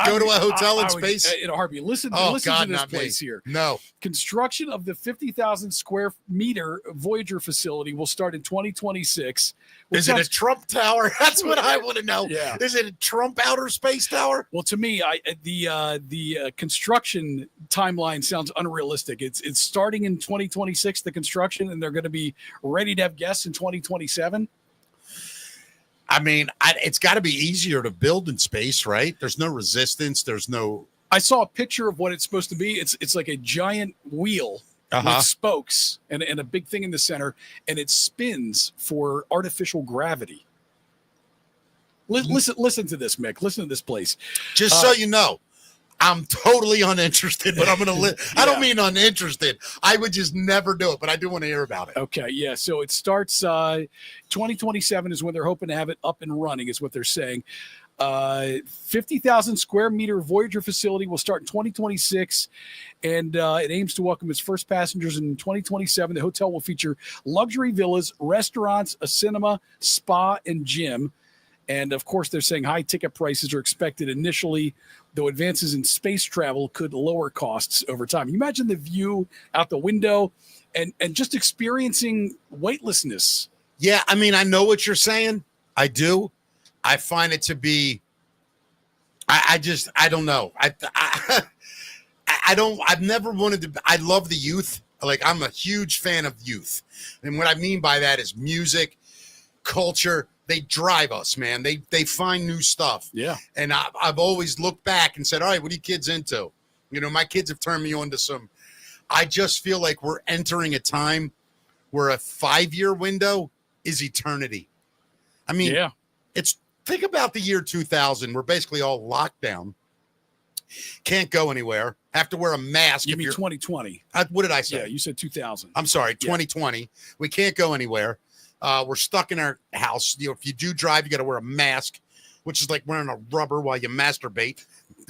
Go to a hotel in space? In a heartbeat. Listen God, to this not place me. here. No. Construction of the 50,000 square meter Voyager facility will start in 2026. Is it a Trump tower? That's what I want to know. Yeah. Is it a Trump outer space tower? Well, to me, the construction timeline sounds unrealistic. It's starting in 2026, the construction, and they're going to be ready to have guests in 2027. I mean, it's got to be easier to build in space, right? There's no resistance. There's no. I saw a picture of what it's supposed to be. It's like a giant wheel with spokes and a big thing in the center, and it spins for artificial gravity. Listen to this, Mick. Listen to this place. Just so you know, I'm totally uninterested, but I'm going to I don't mean uninterested. I would just never do it, but I do want to hear about it. Okay, yeah. So it starts 2027 is when they're hoping to have it up and running, is what they're saying. 50,000 square meter Voyager facility will start in 2026, and it aims to welcome its first passengers in 2027. The hotel will feature luxury villas, restaurants, a cinema, spa, and gym. And of course, they're saying high ticket prices are expected initially, though advances in space travel could lower costs over time. You imagine the view out the window and just experiencing weightlessness. Yeah, I mean, I know what you're saying. I do. I find it to be. I don't know. I've never wanted to. I love the youth. Like, I'm a huge fan of youth, and what I mean by that is music, culture. They drive us, man. They find new stuff. Yeah. And I've always looked back and said, all right, what are you kids into? You know, my kids have turned me on to some. I just feel like we're entering a time where a 5-year window is eternity. I mean, yeah. Think about the year 2000. We're basically all locked down. Can't go anywhere. Have to wear a mask. You mean 2020? What did I say? Yeah, you said 2000. I'm sorry, 2020. Yeah. We can't go anywhere. We're stuck in our house. You know, if you do drive, you got to wear a mask, which is like wearing a rubber while you masturbate,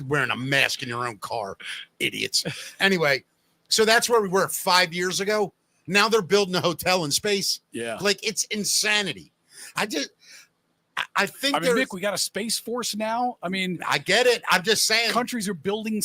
wearing a mask in your own car. Idiots. Anyway, so that's where we were 5 years ago. Now they're building a hotel in space. Yeah. Like, it's insanity. I think Mick, we got a space force now. I mean, I get it. I'm just saying. Countries are planning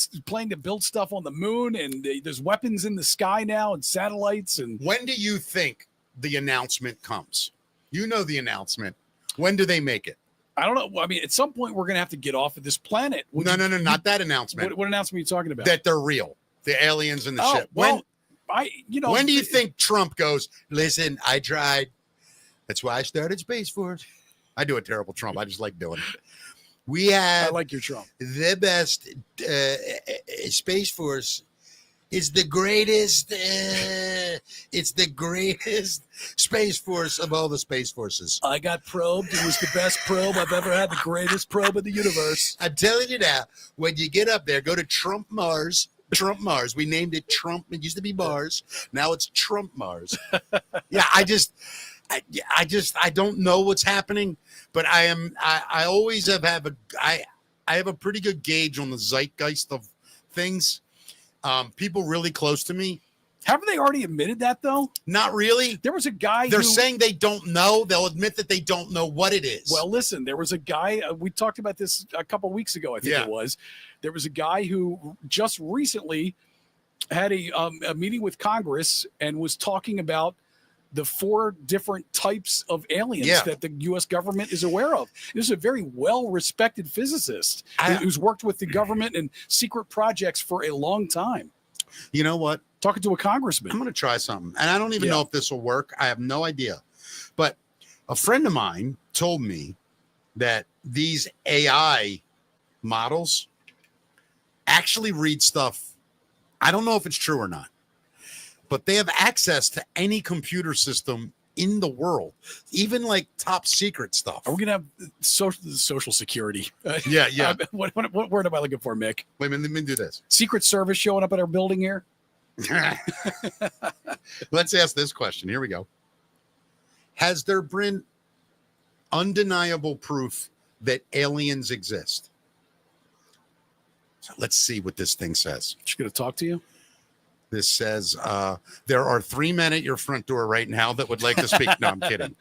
to build stuff on the moon, and there's weapons in the sky now and satellites. And when do you think the announcement comes? You know the announcement. When do they make it? I don't know. I mean, at some point, we're going to have to get off of this planet. No, not that announcement. What announcement are you talking about? That they're real. The aliens and the ship. Well, when do you think Trump goes, listen, I tried. That's why I started Space Force. I do a terrible Trump. I just like doing it. We have. I like your Trump. The best Space Force is the greatest. It's the greatest Space Force of all the Space Forces. I got probed. It was the best probe I've ever had. The greatest probe in the universe. I'm telling you now, when you get up there, go to Trump Mars. Trump Mars. We named it Trump. It used to be Mars. Now it's Trump Mars. Yeah, I don't know what's happening, but I always have I have a pretty good gauge on the zeitgeist of things. People really close to me. Haven't they already admitted that, though? Not really. There was a guy. They're saying they don't know. They'll admit that they don't know what it is. Well, listen, there was a guy. We talked about this a couple of weeks ago, I think it was. There was a guy who just recently had a meeting with Congress and was talking about the 4 different types of aliens that the U.S. government is aware of. This is a very well-respected physicist who's worked with the government and secret projects for a long time. You know what? Talking to a congressman. I'm going to try something. And I don't even know if this will work. I have no idea. But a friend of mine told me that these AI models actually read stuff. I don't know if it's true or not. But they have access to any computer system in the world, even like top secret stuff. Are we gonna have social security? Yeah. What word am I looking for, Mick? Wait a minute, let me do this. Secret Service showing up at our building here. Let's ask this question. Here we go. Has there been undeniable proof that aliens exist? So let's see what this thing says. She's gonna talk to you. This says, there are 3 men at your front door right now that would like to speak. No, I'm kidding.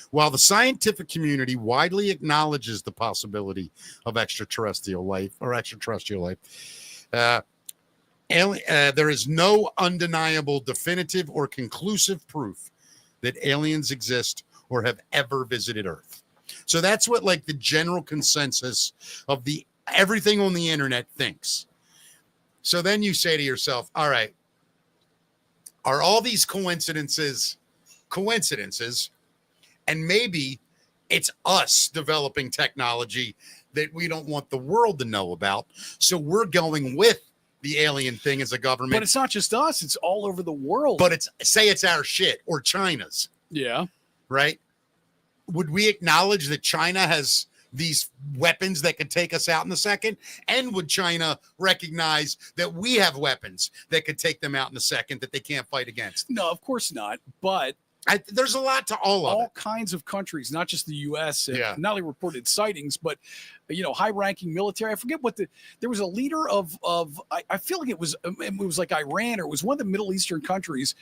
While the scientific community widely acknowledges the possibility of extraterrestrial life, there is no undeniable, definitive, or conclusive proof that aliens exist or have ever visited Earth. So that's what like the general consensus of the everything on the internet thinks. So then you say to yourself, all right, are all these coincidences? And maybe it's us developing technology that we don't want the world to know about. So we're going with the alien thing as a government. But it's not just us. It's all over the world. But it's our shit or China's. Yeah. Right? Would we acknowledge that China has these weapons that could take us out in a second? And would China recognize that we have weapons that could take them out in a second that they can't fight against? No, of course not. But there's a lot to all kinds of countries, not just the U.S. Not only reported sightings, but high-ranking military. I forget there was a leader of I feel like it was like Iran, or it was one of the Middle Eastern countries,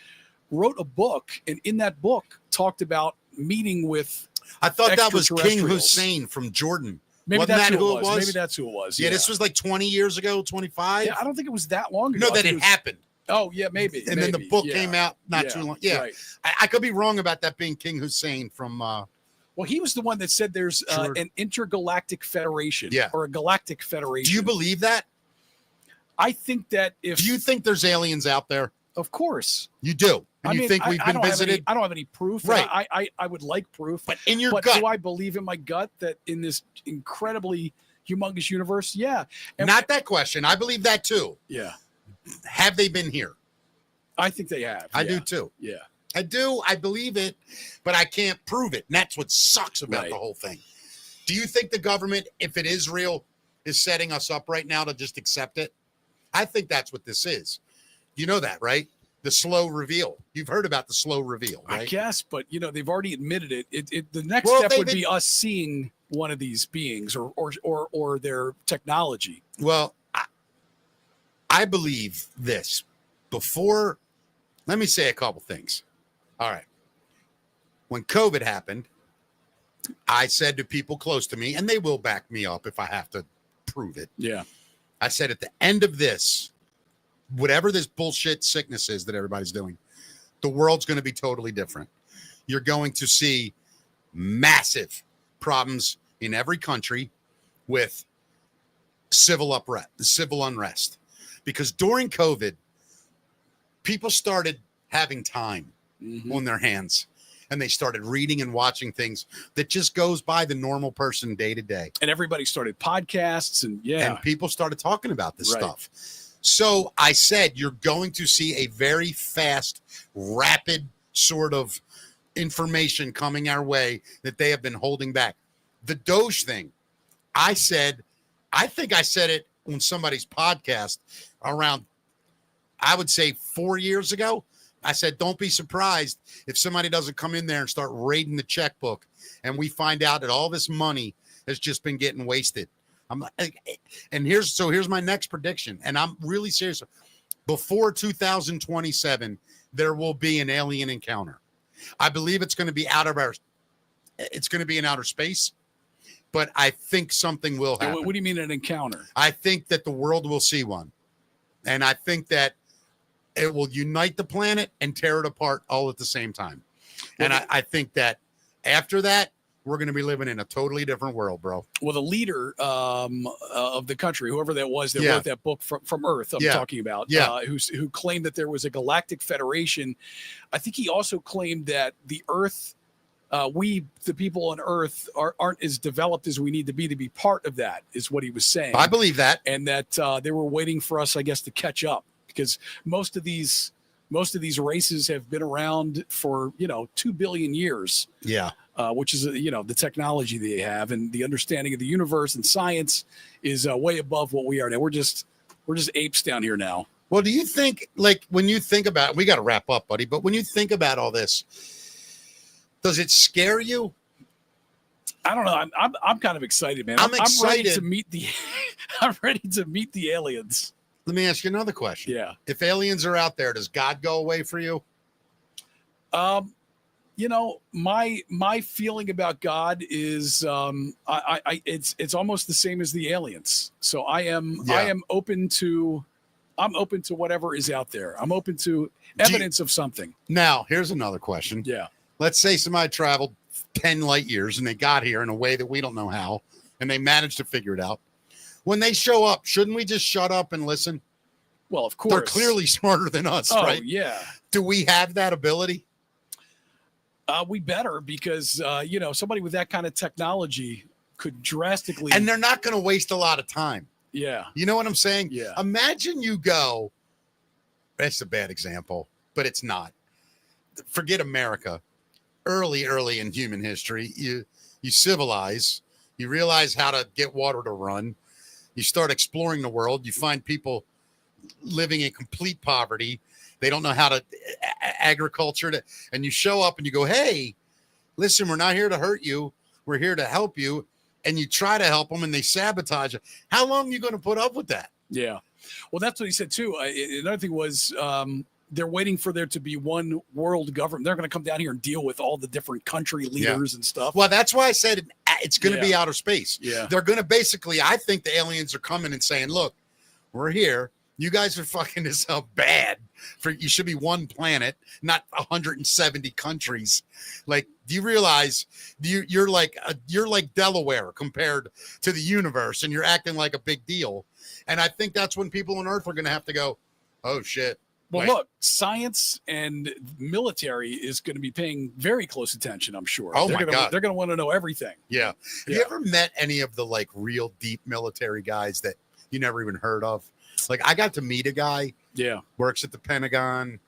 wrote a book, and in that book talked about meeting with. I thought that was King Hussein from Jordan. Maybe that's who it was. Maybe that's who it was. Yeah, this was like 20 years ago, 25. Yeah, I don't think it was that long ago. No, that it happened. Oh, yeah, maybe. And then the book came out not too long. Yeah, right. I could be wrong about that being King Hussein from. Well, he was the one that said there's an intergalactic federation or a galactic federation. Do you believe that? I think that Do you think there's aliens out there? Of course. You do. And you think we've been visited? I don't have any proof. Right. I would like proof. But in your gut. Do I believe in my gut that in this incredibly humongous universe? Yeah. And not that question. I believe that too. Yeah. Have they been here? I think they have. I do too. Yeah. I do. I believe it, but I can't prove it. And that's what sucks about the whole thing. Do you think the government, if it is real, is setting us up right now to just accept it? I think that's what this is. You know that, right? The slow reveal. You've heard about the slow reveal, right? I guess, but they've already admitted it. The next step would be us seeing one of these beings or their technology. Well, I believe this. Let me say a couple things. All right. When COVID happened, I said to people close to me, and they will back me up if I have to prove it. Yeah. I said at the end of this, whatever this bullshit sickness is that everybody's doing, the world's going to be totally different. You're going to see massive problems in every country with civil unrest. Because during COVID, people started having time on their hands, and they started reading and watching things that just goes by the normal person day to day. And everybody started podcasts and people started talking about this stuff. So I said, you're going to see a very fast, rapid sort of information coming our way that they have been holding back. The Doge thing, I think I said it on somebody's podcast around, I would say 4 years ago. I said, don't be surprised if somebody doesn't come in there and start raiding the checkbook and we find out that all this money has just been getting wasted. Here's my next prediction, and I'm really serious. Before 2027, there will be an alien encounter. I believe it's going to be in outer space, but I think something will happen. What do you mean an encounter? I think that the world will see one. And I think that it will unite the planet and tear it apart all at the same time. And I think that after that, we're going to be living in a totally different world, bro. Well, the leader of the country, whoever that was that wrote that book from Earth, I'm talking about, who claimed that there was a galactic federation. I think he also claimed that the Earth, we, the people on Earth, aren't as developed as we need to be part of that, is what he was saying. I believe that. And that they were waiting for us, I guess, to catch up, because most of these races have been around for 2 billion years. Yeah. Which is the technology they have and the understanding of the universe and science is way above what we are now. We're just apes down here now. Well, do you think, like, when you think about, we got to wrap up, buddy, but when you think about all this, does it scare you? I don't know. I'm kind of excited, man. I'm excited. I'm ready to meet the I'm ready to meet the aliens. Let me ask you another question. Yeah. If aliens are out there, does God go away for you? My feeling about God is it's almost the same as the aliens. So I am open to whatever is out there. I'm open to evidence of something. Now, here's another question. Yeah. Let's say somebody traveled 10 light years and they got here in a way that we don't know how, and they managed to figure it out. When they show up, shouldn't we just shut up and listen? Well, of course. They're clearly smarter than us, right? Yeah. Do we have that ability? We better, because somebody with that kind of technology could drastically. And they're not going to waste a lot of time. Yeah. You know what I'm saying? Yeah. Imagine you go. That's a bad example, but it's not. Forget America. Early in human history, you civilize. You realize how to get water to run. You start exploring the world. You find people living in complete poverty. They don't know how to agriculture, and you show up and you go, hey, listen, we're not here to hurt you. We're here to help you. And you try to help them and they sabotage it. How long are you going to put up with that? Yeah. Well, that's what he said too. Another thing was they're waiting for there to be one world government. They're going to come down here and deal with all the different country leaders and stuff. Well, that's why I said it's going to be outer space. Yeah. They're going to basically, I think the aliens are coming and saying, look, we're here. You guys are fucking this up bad. You should be one planet, not 170 countries. Like, do you realize you're like Delaware compared to the universe, and you're acting like a big deal? And I think that's when people on Earth are going to have to go, oh shit. Well, look, science and military is going to be paying very close attention, I'm sure. Oh, my God. They're going to want to know everything. Yeah. Have you ever met any of the like real deep military guys that you never even heard of? Like, I got to meet a guy. Yeah. Works at the Pentagon.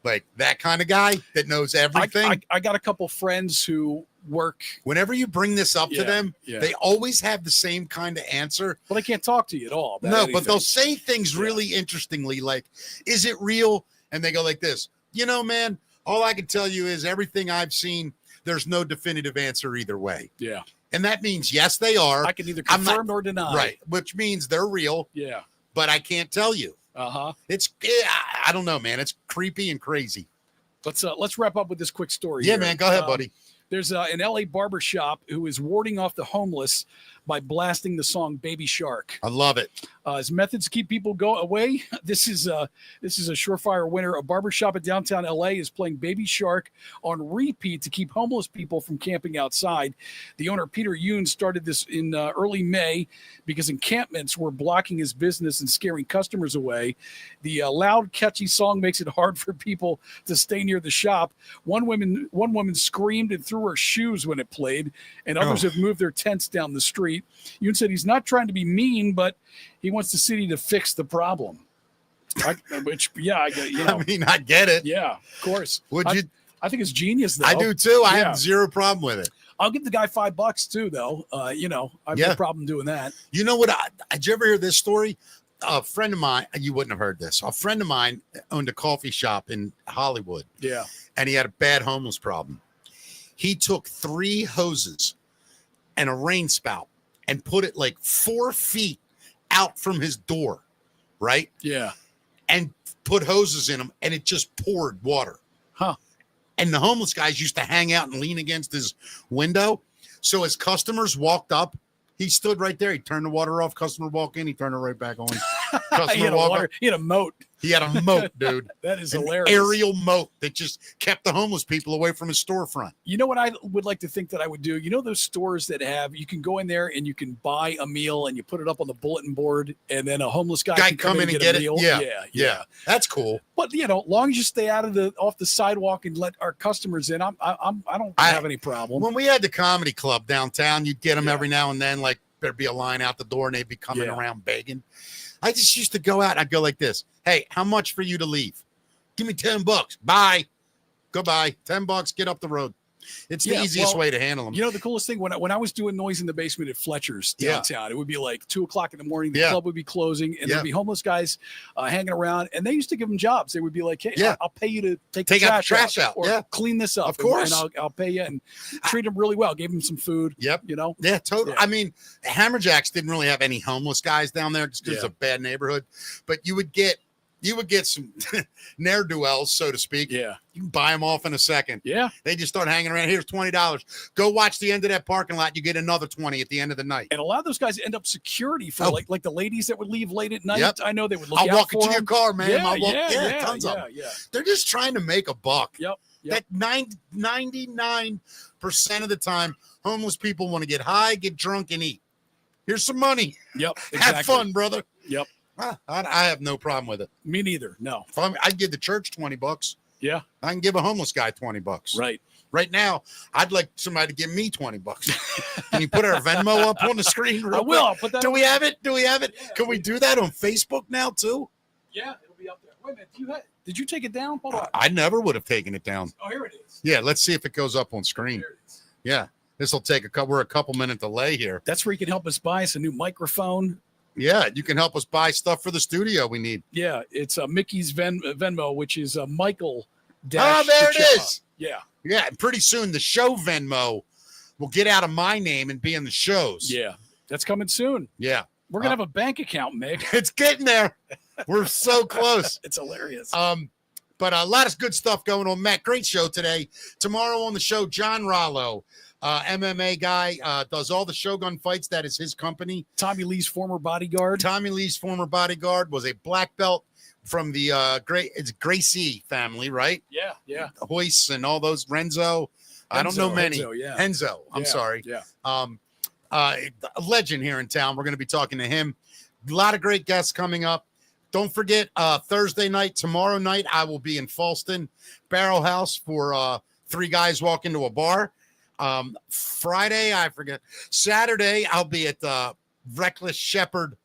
Like that kind of guy that knows everything. I got a couple friends who work. Whenever you bring this up to them, they always have the same kind of answer. Well, they can't talk to you at all. No, but they'll say things really interestingly, like, is it real? And they go like this, man, all I can tell you is everything I've seen, there's no definitive answer either way. Yeah. And that means, yes, they are. I can neither confirm nor deny. Right. Which means they're real. Yeah. But I can't tell you. Uh-huh. I don't know, man. It's creepy and crazy. Let's wrap up with this quick story. Yeah, here. man. Go ahead, buddy. There's an LA barbershop who is warding off the homeless by blasting the song Baby Shark. I love it. His methods to keep people away. This is a surefire winner. A barbershop in downtown LA is playing Baby Shark on repeat to keep homeless people from camping outside. The owner, Peter Yoon, started this in early May because encampments were blocking his business and scaring customers away. The loud, catchy song makes it hard for people to stay near the shop. One woman screamed and threw her shoes when it played, and others have moved their tents down the street. Yoon said he's not trying to be mean, but he wants the city to fix the problem. I get it. Yeah, of course. I think it's genius, though. I do too. I have zero problem with it. I'll give the guy $5 too, though. I have no problem doing that. You know what? Did you ever hear this story? A friend of mine, you wouldn't have heard this. A friend of mine owned a coffee shop in Hollywood. Yeah. And he had a bad homeless problem. He took 3 hoses and a rain spout and put it like 4 feet out from his door, right? Yeah. And put hoses in them, and it just poured water. Huh. And the homeless guys used to hang out and lean against his window. So as customers walked up, he stood right there. He turned the water off. Customer walk in, he turned it right back on. he had a walk water, up. he had a moat. He had a moat, dude. That is An hilarious. aerial moat that just kept the homeless people away from his storefront. You know what I would like to think that I would do? You know those stores that have, you can go in there and you can buy a meal and you put it up on the bulletin board, and then a homeless guy can come in and get a meal. Yeah. That's cool. But long as you stay out of off the sidewalk and let our customers in, I don't have any problem. When we had the comedy club downtown, you'd get them every now and then, like there'd be a line out the door and they'd be coming around begging. I just used to go out and I'd go like this. Hey, how much for you to leave? Give me $10. Bye. Goodbye. $10. Get up the road. It's the easiest way to handle them. You know, the coolest thing when I was doing Noise in the Basement at Fletcher's downtown, it would be like 2:00 in the morning. The club would be closing, and there'd be homeless guys hanging around, and they used to give them jobs. They would be like, "Hey, I'll pay you to take the trash out or clean this up. Of course, and I'll pay you," and treat them really well. Gave them some food. Yep. You know. Yeah, totally. Yeah. I mean, Hammerjacks didn't really have any homeless guys down there just because it's a bad neighborhood, but you would get some ne'er-do-wells, so to speak. Yeah. You can buy them off in a second. Yeah. They just start hanging around. Here's $20. Go watch the end of that parking lot. You get another 20 at the end of the night. And a lot of those guys end up security for like the ladies that would leave late at night. Yep. I know they would look I'll out walk for into them. your car, man. Yeah, tons of them. They're just trying to make a buck. Yep. That 99% of the time, homeless people want to get high, get drunk, and eat. Here's some money. Yep. Exactly. Have fun, brother. Yep. I have no problem with it. Me neither. No. I'd give the church $20. Yeah. I can give a homeless guy $20. Right. Right now, I'd like somebody to give me $20. Can you put our Venmo up on the screen? I will. I'll put that. Do we have it? Yeah. Can we do that on Facebook now too? Yeah, it'll be up there. Wait a minute. Did you take it down? Hold on. I never would have taken it down. Oh, here it is. Yeah, let's see if it goes up on screen. There it is. Yeah, this will take we're a couple minute delay here. That's where you can help us buy us a new microphone. Yeah, you can help us buy stuff for the studio we need. Yeah, it's Mickey's Venmo, which is Michael. Oh, there it is. Yeah. Yeah, and pretty soon the show Venmo will get out of my name and be in the shows. Yeah, that's coming soon. Yeah. We're going to have a bank account, Mick. It's getting there. We're so close. It's hilarious. But a lot of good stuff going on. Matt, great show today. Tomorrow on the show, John Rollo, MMA guy, does all the Shogun fights. That is his company. Tommy Lee's former bodyguard. Tommy Lee's former bodyguard was a black belt from the Gracie family, right? Yeah, yeah. Hoist and all those Renzo. I don't know many. Enzo. I'm sorry. Yeah. A legend here in town. We're going to be talking to him. A lot of great guests coming up. Don't forget, Thursday night, tomorrow night, I will be in Falston Barrel House for Three Guys Walk Into a Bar. Friday, I forget. Saturday, I'll be at the Reckless Shepherd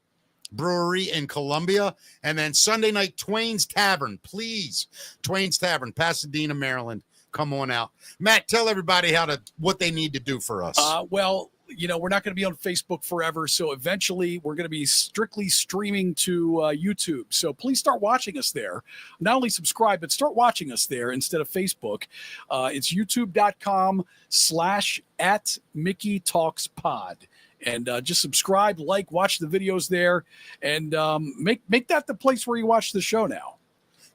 Brewery in Columbia. And then Sunday night, Twain's Tavern. Please, Twain's Tavern, Pasadena, Maryland. Come on out. Matt, tell everybody what they need to do for us. Well, we're not going to be on Facebook forever. So eventually we're going to be strictly streaming to YouTube. So please start watching us there. Not only subscribe, but start watching us there instead of Facebook. It's youtube.com/@MickeyTalksPod. And just subscribe, watch the videos there, and make that the place where you watch the show now.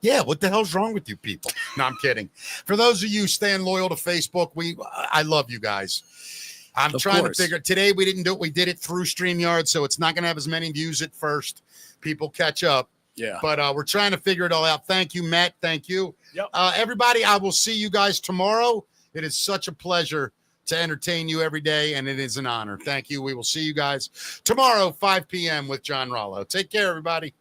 Yeah, what the hell's wrong with you people? No, I'm kidding. For those of you staying loyal to Facebook, I love you guys. I'm trying to figure. Today we didn't do it. We did it through StreamYard, so it's not going to have as many views at first. People catch up. Yeah. But we're trying to figure it all out. Thank you, Matt. Thank you. Yep. Everybody, I will see you guys tomorrow. It is such a pleasure to entertain you every day, and it is an honor. Thank you. We will see you guys tomorrow, 5 p.m. with John Rollo. Take care, everybody.